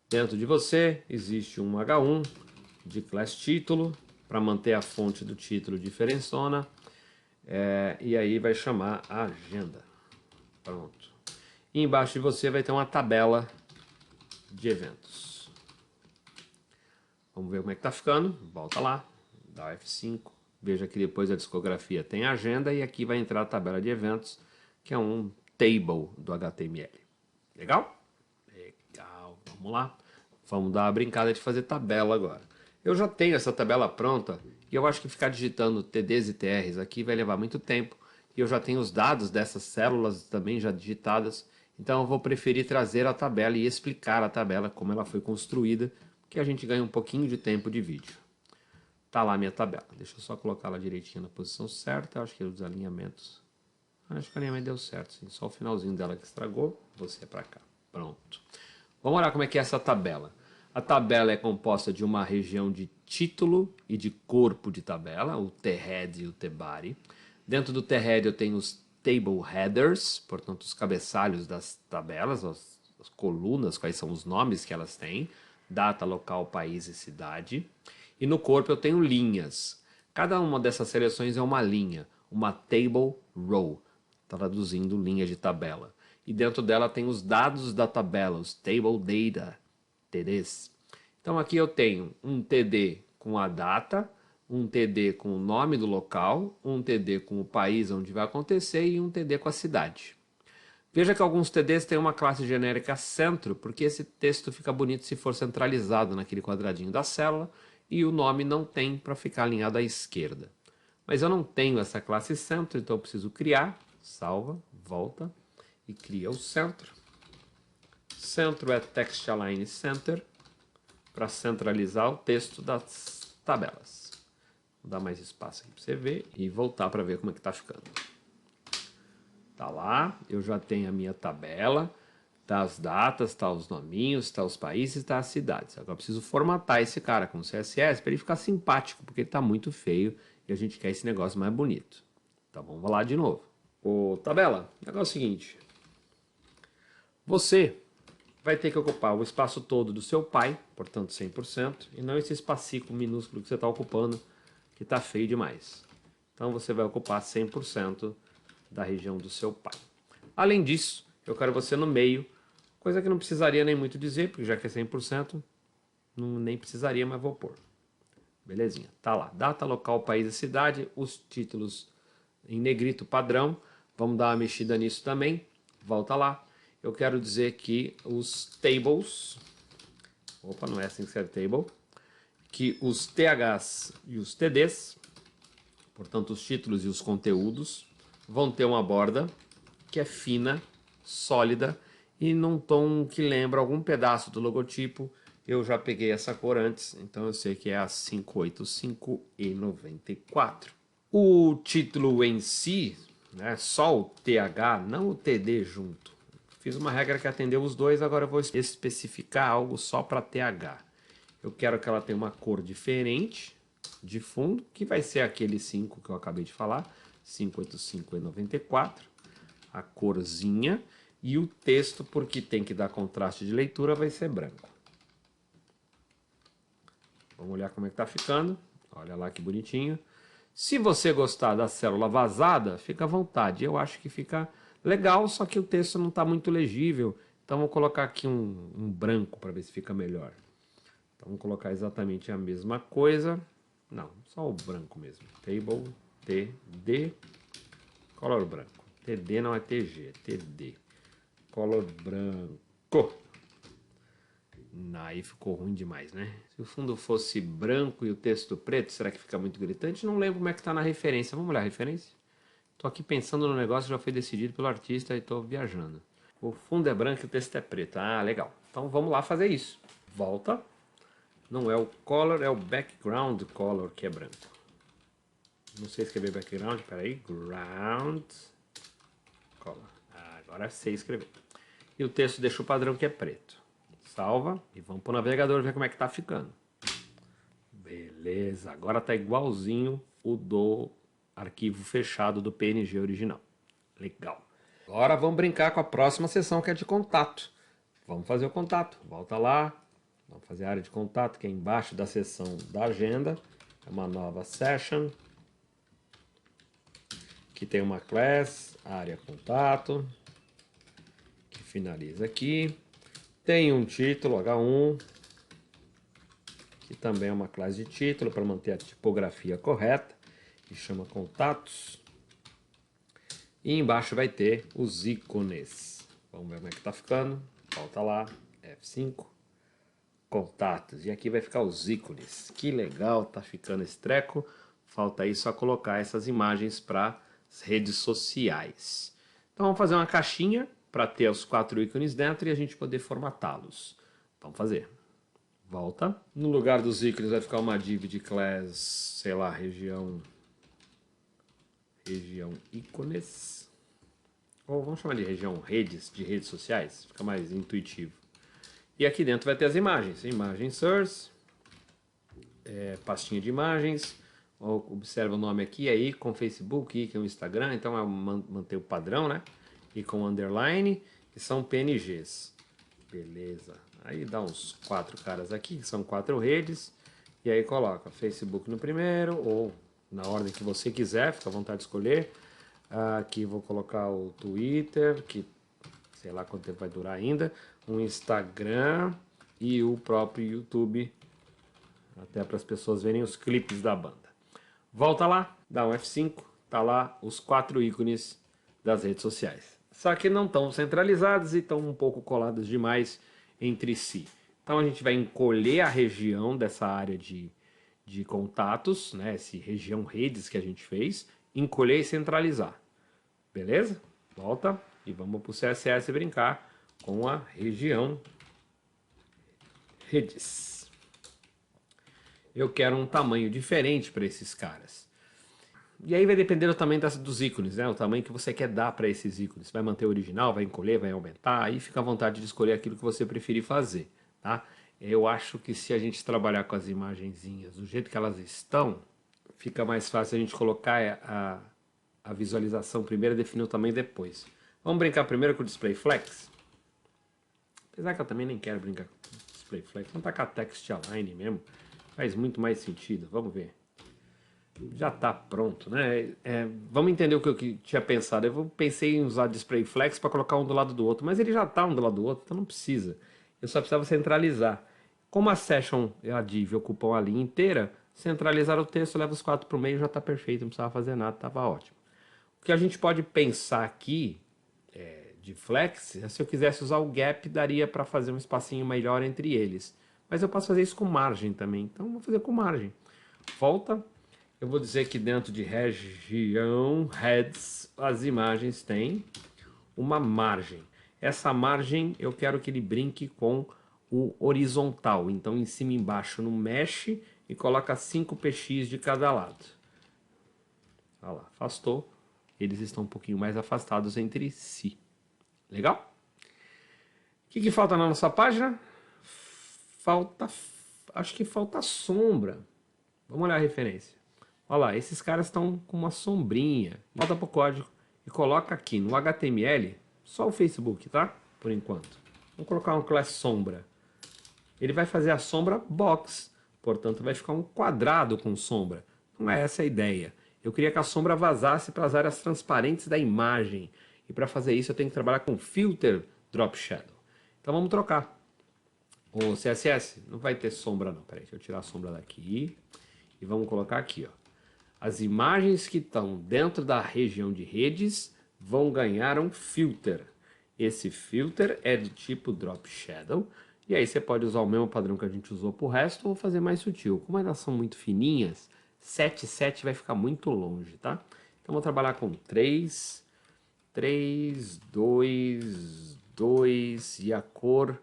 Dentro de você existe um H1 de class título para manter a fonte do título diferentona, e aí vai chamar a agenda. Pronto. E embaixo de você vai ter uma tabela de eventos. Vamos ver como é que tá ficando. Volta lá, dá F5. Veja que depois da discografia tem a agenda e aqui vai entrar a tabela de eventos, que é um table do HTML. Legal? Legal. Vamos lá. Vamos dar a brincada de fazer tabela agora. Eu já tenho essa tabela pronta e eu acho que ficar digitando TDs e TRs aqui vai levar muito tempo. E eu já tenho os dados dessas células também já digitadas. Então eu vou preferir trazer a tabela e explicar a tabela, como ela foi construída, que a gente ganha um pouquinho de tempo de vídeo. Tá lá a minha tabela. Deixa eu só colocar ela direitinho na posição certa. Acho que os alinhamentos... Acho que o alinhamento deu certo, sim. Só o finalzinho dela que estragou. Você é para cá. Pronto. Vamos olhar como é que é essa tabela. A tabela é composta de uma região de título e de corpo de tabela, o T-head e o T-body. Dentro do T-head eu tenho os table headers, portanto os cabeçalhos das tabelas, as colunas, quais são os nomes que elas têm, data, local, país e cidade. E no corpo eu tenho linhas. Cada uma dessas seleções é uma linha, uma table row, traduzindo linha de tabela. E dentro dela tem os dados da tabela, os table data, TDs. Então aqui eu tenho um TD com a data, um TD com o nome do local, um TD com o país onde vai acontecer e um TD com a cidade. Veja que alguns TDs têm uma classe genérica centro, porque esse texto fica bonito se for centralizado naquele quadradinho da célula e o nome não tem para ficar alinhado à esquerda. Mas eu não tenho essa classe centro, então eu preciso criar, salva, volta e cria o centro. Centro é text align center para centralizar o texto das tabelas. Vou dar mais espaço aqui para você ver e voltar para ver como é que está ficando. Tá lá, eu já tenho a minha tabela, tá as datas, tá os nominhos, tá os países, tá as cidades. Agora eu preciso formatar esse cara com CSS para ele ficar simpático, porque ele tá muito feio e a gente quer esse negócio mais bonito. Então vamos lá de novo. Ô, tabela, o negócio é o seguinte. Você vai ter que ocupar o espaço todo do seu pai, portanto 100%, e não esse espacinho minúsculo que você está ocupando, que está feio demais. Então você vai ocupar 100% da região do seu pai. Além disso, eu quero você no meio, coisa que não precisaria nem muito dizer, porque já que é 100%, nem precisaria, mas vou pôr. Belezinha, tá lá. Data, local, país e cidade, os títulos em negrito padrão. Vamos dar uma mexida nisso também. Volta lá. Eu quero dizer que os tables, opa, não é assim que serve table, que os THs e os TDs, portanto os títulos e os conteúdos, vão ter uma borda que é fina, sólida e num tom que lembra algum pedaço do logotipo. Eu já peguei essa cor antes, então eu sei que é a 585E94. O título em si, né, só o TH, não o TD junto. Fiz uma regra que atendeu os dois, agora eu vou especificar algo só para TH. Eu quero que ela tenha uma cor diferente de fundo, que vai ser aquele 5 que eu acabei de falar, 585E94, a corzinha, e o texto, porque tem que dar contraste de leitura, vai ser branco. Vamos olhar como é que tá ficando. Olha lá que bonitinho. Se você gostar da célula vazada, fica à vontade. Eu acho que fica legal, só que o texto não está muito legível. Então vou colocar aqui um branco para ver se fica melhor. Então vamos colocar exatamente a mesma coisa. Não, só o branco mesmo. Table, TD, color branco. TD não é TG, é TD. Color branco. Aí ficou ruim demais, né? Se o fundo fosse branco e o texto preto, será que fica muito gritante? Não lembro como é que tá na referência. Vamos olhar a referência? Tô aqui pensando no negócio, já foi decidido pelo artista e tô viajando. O fundo é branco e o texto é preto. Ah, legal. Então vamos lá fazer isso. Volta. Não é o color, é o background color que é branco. Não sei escrever background, peraí. Ground color. Agora sei escrever. E o texto deixa o padrão que é preto. Salva e vamos para o navegador ver como é que tá ficando. Beleza, agora tá igualzinho o do arquivo fechado do PNG original. Legal. Agora vamos brincar com a próxima seção que é de contato. Vamos fazer o contato. Volta lá. Vamos fazer a área de contato que é embaixo da seção da agenda. É uma nova session. Aqui tem uma class, área contato, que finaliza aqui. Tem um título, H1, que também é uma classe de título para manter a tipografia correta, que chama contatos. E embaixo vai ter os ícones. Vamos ver como é que está ficando. Volta lá, F5, contatos. E aqui vai ficar os ícones. Que legal tá ficando esse treco. Falta aí só colocar essas imagens para as redes sociais. Então vamos fazer uma caixinha para ter os 4 ícones dentro e a gente poder formatá-los. Vamos fazer. Volta. No lugar dos ícones vai ficar uma div de class, sei lá, região ícones. Ou vamos chamar de região redes, de redes sociais. Fica mais intuitivo. E aqui dentro vai ter as imagens. Imagem source, pastinha de imagens. Observa o nome aqui, aí com Facebook, ícone Instagram, então é manter o padrão, né? E com underline, que são PNGs. Beleza. Aí dá uns 4 caras aqui, que são 4 redes. E aí coloca Facebook no primeiro, ou na ordem que você quiser, fica à vontade de escolher. Aqui vou colocar o Twitter, que sei lá quanto tempo vai durar ainda. O Instagram e o próprio YouTube, até para as pessoas verem os clipes da banda. Volta lá, dá um F5, tá lá os 4 ícones das redes sociais. Só que não estão centralizados e estão um pouco colados demais entre si. Então a gente vai encolher a região dessa área de contatos, né, essa região redes que a gente fez, encolher e centralizar. Beleza? Volta e vamos para o CSS brincar com a região redes. Eu quero um tamanho diferente para esses caras. E aí vai depender do tamanho dos ícones, né? O tamanho que você quer dar para esses ícones. Vai manter o original, vai encolher, vai aumentar. Aí fica à vontade de escolher aquilo que você preferir fazer, tá? Eu acho que se a gente trabalhar com as imagenzinhas do jeito que elas estão, fica mais fácil a gente colocar a visualização primeiro e definir o tamanho depois. Vamos brincar primeiro com o Display Flex? Apesar que eu também nem quero brincar com o Display Flex. Vamos tacar Text Align mesmo. Faz muito mais sentido. Vamos ver. Já está pronto, né? Vamos entender o que eu tinha pensado. Eu pensei em usar Display Flex para colocar um do lado do outro, mas ele já está um do lado do outro, então não precisa. Eu só precisava centralizar. Como a session e a div ocupam a linha inteira, centralizar o texto, leva os 4 para o meio, já está perfeito, não precisava fazer nada, estava ótimo. O que a gente pode pensar aqui de flex, se eu quisesse usar o gap, daria para fazer um espacinho melhor entre eles. Mas eu posso fazer isso com margem também, então vou fazer com margem. Volta. Eu vou dizer que dentro de região heads, as imagens têm uma margem. Essa margem eu quero que ele brinque com o horizontal. Então em cima e embaixo no mesh e coloca 5 px de cada lado. Olha lá, afastou. Eles estão um pouquinho mais afastados entre si. Legal? O que falta na nossa página? Acho que falta sombra. Vamos olhar a referência. Olha lá, esses caras estão com uma sombrinha. Volta para o código e coloca aqui no HTML só o Facebook, tá? Por enquanto. Vamos colocar uma classe sombra. Ele vai fazer a sombra box, portanto vai ficar um quadrado com sombra. Não é essa a ideia. Eu queria que a sombra vazasse para as áreas transparentes da imagem. E para fazer isso eu tenho que trabalhar com Filter Drop Shadow. Então vamos trocar. O CSS não vai ter sombra não, peraí, deixa eu tirar a sombra daqui e vamos colocar aqui, ó. As imagens que estão dentro da região de redes vão ganhar um filter. Esse filter é de tipo Drop Shadow, e aí você pode usar o mesmo padrão que a gente usou para o resto ou fazer mais sutil. Como elas são muito fininhas, 7, 7 vai ficar muito longe, tá? Então vou trabalhar com 3, 3, 2, 2 e a cor...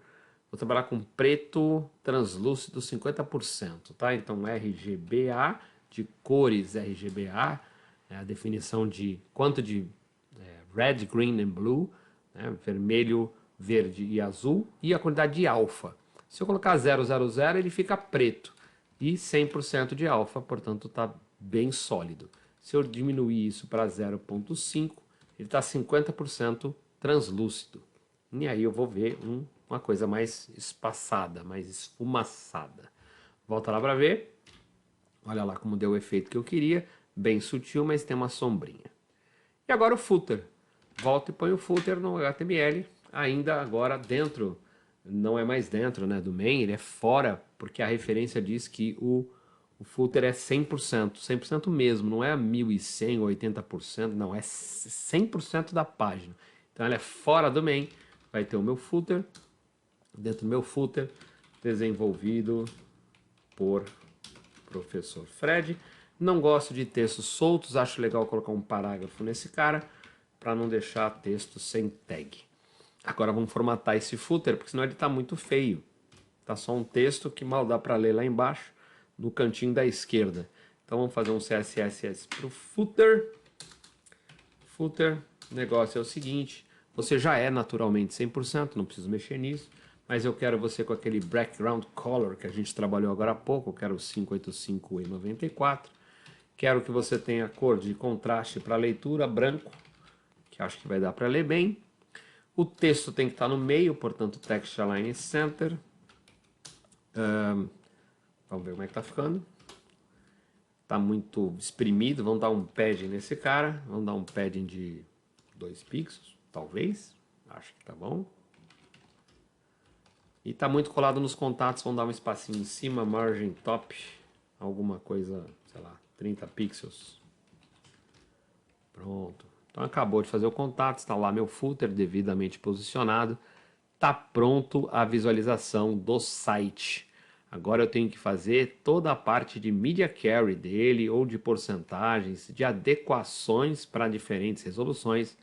Vou trabalhar com preto translúcido 50%, tá? Então RGBA, de cores RGBA, é a definição de quanto de red, green and blue, né? Vermelho, verde e azul, e a quantidade de alfa. Se eu colocar 000, ele fica preto, e 100% de alfa, portanto está bem sólido. Se eu diminuir isso para 0,5, ele está 50% translúcido. E aí eu vou ver uma coisa mais espaçada, mais esfumaçada. Volta lá para ver. Olha lá como deu o efeito que eu queria. Bem sutil, mas tem uma sombrinha. E agora o footer. Volta e põe o footer no HTML. Ainda agora dentro, não é mais dentro, né, do main, ele é fora, porque a referência diz que o footer é 100%. 100% mesmo, não é 1100 ou 80%, não, é 100% da página. Então ela é fora do main. Vai ter o meu footer, dentro do meu footer, desenvolvido por professor Fred. Não gosto de textos soltos, acho legal colocar um parágrafo nesse cara, para não deixar texto sem tag. Agora vamos formatar esse footer, porque senão ele está muito feio. Tá só um texto que mal dá para ler lá embaixo, no cantinho da esquerda. Então vamos fazer um CSS para o footer. Footer, o negócio é o seguinte... Você já é naturalmente 100%, não preciso mexer nisso, mas eu quero você com aquele background color que a gente trabalhou agora há pouco, eu quero o 585 e 94. Quero que você tenha cor de contraste para leitura, branco, que acho que vai dar para ler bem. O texto tem que estar no meio, portanto, text align center. Vamos ver como é que está ficando. Está muito exprimido, vamos dar um padding nesse cara, vamos dar um padding de 2 pixels. Talvez, acho que tá bom. E tá muito colado nos contatos, vamos dar um espacinho em cima, margin top, alguma coisa, sei lá, 30 pixels. Pronto. Então acabou de fazer o contato, está lá meu footer devidamente posicionado. Tá pronto a visualização do site. Agora eu tenho que fazer toda a parte de media carry dele, ou de porcentagens, de adequações para diferentes resoluções,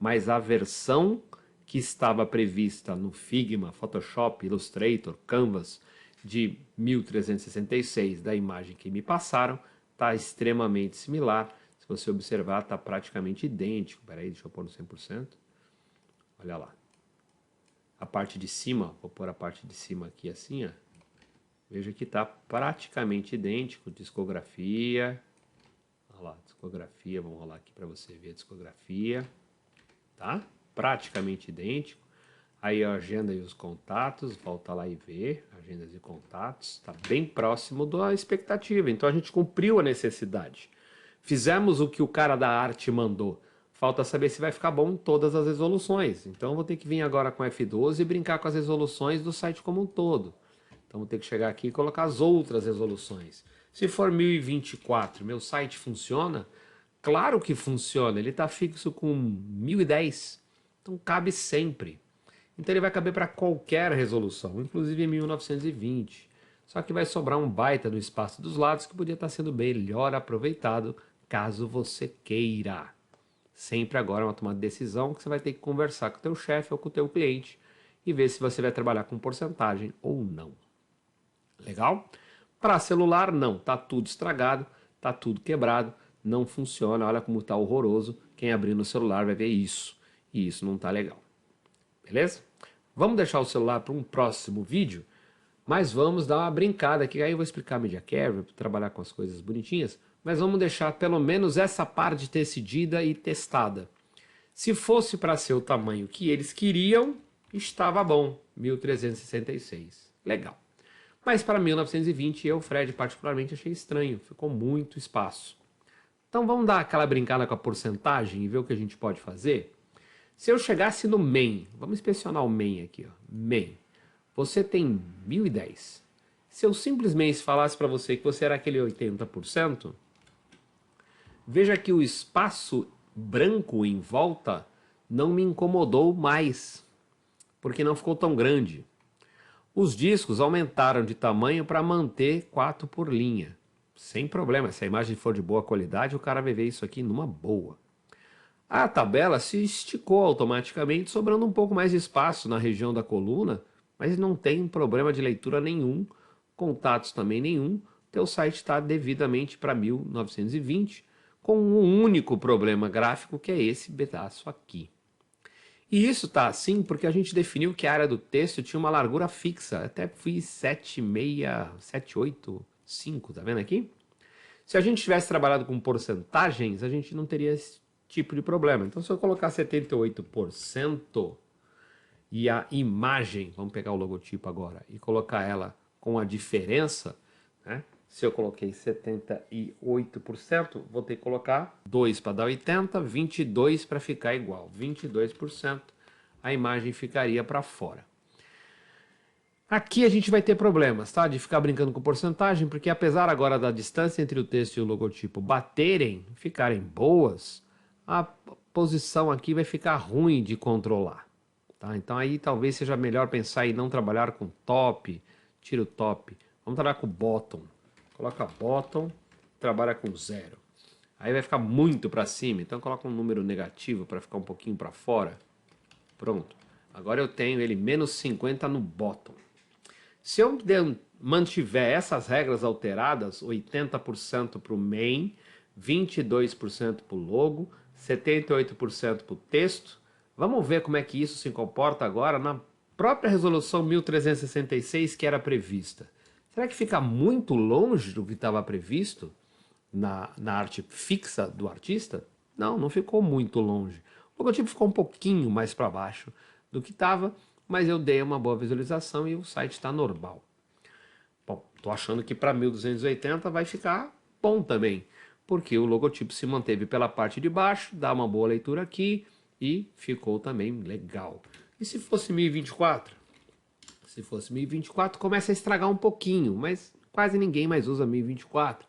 mas a versão que estava prevista no Figma, Photoshop, Illustrator, Canvas de 1366 da imagem que me passaram está extremamente similar. Se você observar, está praticamente idêntico. Espera aí, deixa eu pôr no 100%. Olha lá. A parte de cima, vou pôr a parte de cima aqui assim, ó. Veja que está praticamente idêntico. Discografia. Olha lá, discografia. Vamos rolar aqui para você ver a discografia. Tá? Praticamente idêntico. Aí a agenda e os contatos, volta lá e vê, agendas e contatos, está bem próximo da expectativa. Então a gente cumpriu a necessidade. Fizemos o que o cara da arte mandou. Falta saber se vai ficar bom em todas as resoluções. Então eu vou ter que vir agora com F12 e brincar com as resoluções do site como um todo. Então vou ter que chegar aqui e colocar as outras resoluções. Se for 1024, meu site funciona? Claro que funciona, ele está fixo com 1010, então cabe sempre. Então ele vai caber para qualquer resolução, inclusive em 1920. Só que vai sobrar um baita no espaço dos lados que podia estar sendo melhor aproveitado caso você queira. Sempre agora é uma tomada de decisão que você vai ter que conversar com o teu chefe ou com o teu cliente e ver se você vai trabalhar com porcentagem ou não. Legal? Para celular não, tá tudo estragado, tá tudo quebrado. Não funciona, olha como está horroroso. Quem abrir no celular vai ver isso. E isso não está legal. Beleza? Vamos deixar o celular para um próximo vídeo, mas vamos dar uma brincada aqui. Aí eu vou explicar a Media Carry, trabalhar com as coisas bonitinhas, mas vamos deixar pelo menos essa parte decidida e testada. Se fosse para ser o tamanho que eles queriam, estava bom, 1366. Legal. Mas para 1920, eu, Fred, particularmente achei estranho. Ficou muito espaço. Então vamos dar aquela brincada com a porcentagem e ver o que a gente pode fazer? Se eu chegasse no main, vamos inspecionar o main aqui, ó, main. você tem 1010. Se eu simplesmente falasse para você que você era aquele 80%, veja que o espaço branco em volta não me incomodou mais, porque não ficou tão grande. Os discos aumentaram de tamanho para manter 4 por linha. Sem problema, se a imagem for de boa qualidade, o cara vai ver isso aqui numa boa. A tabela se esticou automaticamente, sobrando um pouco mais de espaço na região da coluna, mas não tem problema de leitura nenhum, contatos também nenhum. Teu site está devidamente para 1920, com um único problema gráfico, que é esse pedaço aqui. E isso está assim porque a gente definiu que a área do texto tinha uma largura fixa. Até fiz 785, tá vendo aqui? Se a gente tivesse trabalhado com porcentagens, a gente não teria esse tipo de problema. Então, se eu colocar 78% e a imagem, vamos pegar o logotipo agora, e colocar ela com a diferença, né? Se eu coloquei 78%, vou ter que colocar 2 para dar 80, 22 para ficar igual. 22%, a imagem ficaria para fora. Aqui a gente vai ter problemas, tá? De ficar brincando com porcentagem, porque apesar agora da distância entre o texto e o logotipo baterem, ficarem boas, a posição aqui vai ficar ruim de controlar, tá? Então aí talvez seja melhor pensar em não trabalhar com top, tira o top. Vamos trabalhar com bottom. Coloca bottom, trabalha com 0. Aí vai ficar muito para cima, então coloca um número negativo para ficar um pouquinho para fora. Pronto. Agora eu tenho ele menos 50 no bottom. Se eu mantiver essas regras alteradas, 80% para o main, 22% para o logo, 78% para o texto, vamos ver como é que isso se comporta agora na própria resolução 1366 que era prevista. Será que fica muito longe do que estava previsto na arte fixa do artista? Não, não ficou muito longe. O logotipo ficou um pouquinho mais para baixo do que estava, mas eu dei uma boa visualização e o site está normal. Bom, estou achando que para 1280 vai ficar bom também, porque o logotipo se manteve pela parte de baixo, dá uma boa leitura aqui e ficou também legal. E se fosse 1024? Se fosse 1024, começa a estragar um pouquinho, mas quase ninguém mais usa 1024.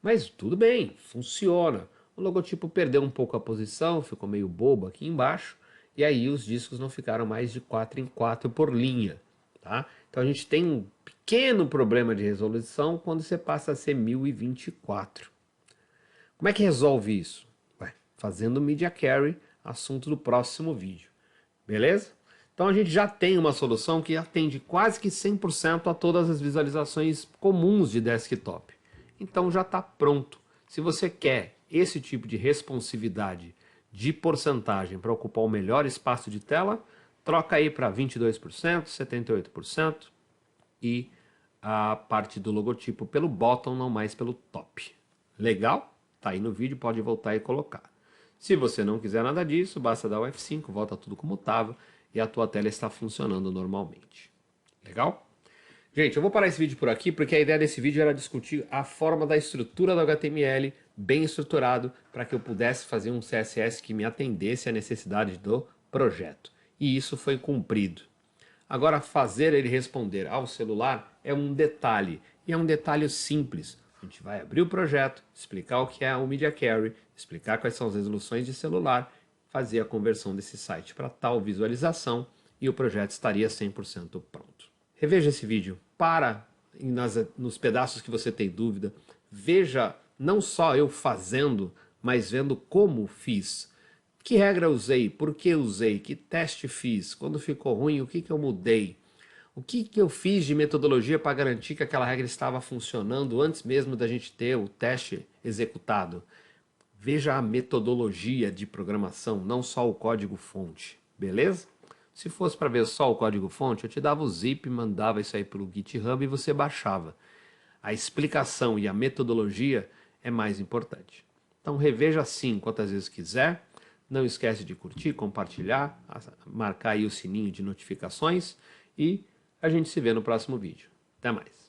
Mas tudo bem, funciona. O logotipo perdeu um pouco a posição, ficou meio bobo aqui embaixo, e aí os discos não ficaram mais de 4 em 4 por linha, tá? Então a gente tem um pequeno problema de resolução quando você passa a ser 1024. Como é que resolve isso? Ué, fazendo Media Carry, assunto do próximo vídeo. Beleza? Então a gente já tem uma solução que atende quase que 100% a todas as visualizações comuns de desktop. Então já está pronto. Se você quer esse tipo de responsividade de porcentagem para ocupar o melhor espaço de tela, troca aí para 22%, 78% e a parte do logotipo pelo bottom, não mais pelo top. Legal? Tá aí no vídeo, pode voltar e colocar. Se você não quiser nada disso, basta dar o F5, volta tudo como estava e a tua tela está funcionando normalmente. Legal? Gente, eu vou parar esse vídeo por aqui porque a ideia desse vídeo era discutir a forma da estrutura do HTML bem estruturado para que eu pudesse fazer um CSS que me atendesse à necessidade do projeto. E isso foi cumprido. Agora, fazer ele responder ao celular é um detalhe, e é um detalhe simples. A gente vai abrir o projeto, explicar o que é o Media Carry, explicar quais são as resoluções de celular, fazer a conversão desse site para tal visualização e o projeto estaria 100% pronto. Reveja esse vídeo, nos pedaços que você tem dúvida, veja não só eu fazendo, mas vendo como fiz. Que regra usei, por que usei, que teste fiz, quando ficou ruim, o que eu mudei. O que eu fiz de metodologia para garantir que aquela regra estava funcionando antes mesmo da gente ter o teste executado. Veja a metodologia de programação, não só o código-fonte, beleza? Se fosse para ver só o código-fonte, eu te dava o zip, mandava isso aí pelo GitHub e você baixava. A explicação e a metodologia é mais importante. Então reveja assim quantas vezes quiser. Não esquece de curtir, compartilhar, marcar aí o sininho de notificações e a gente se vê no próximo vídeo. Até mais.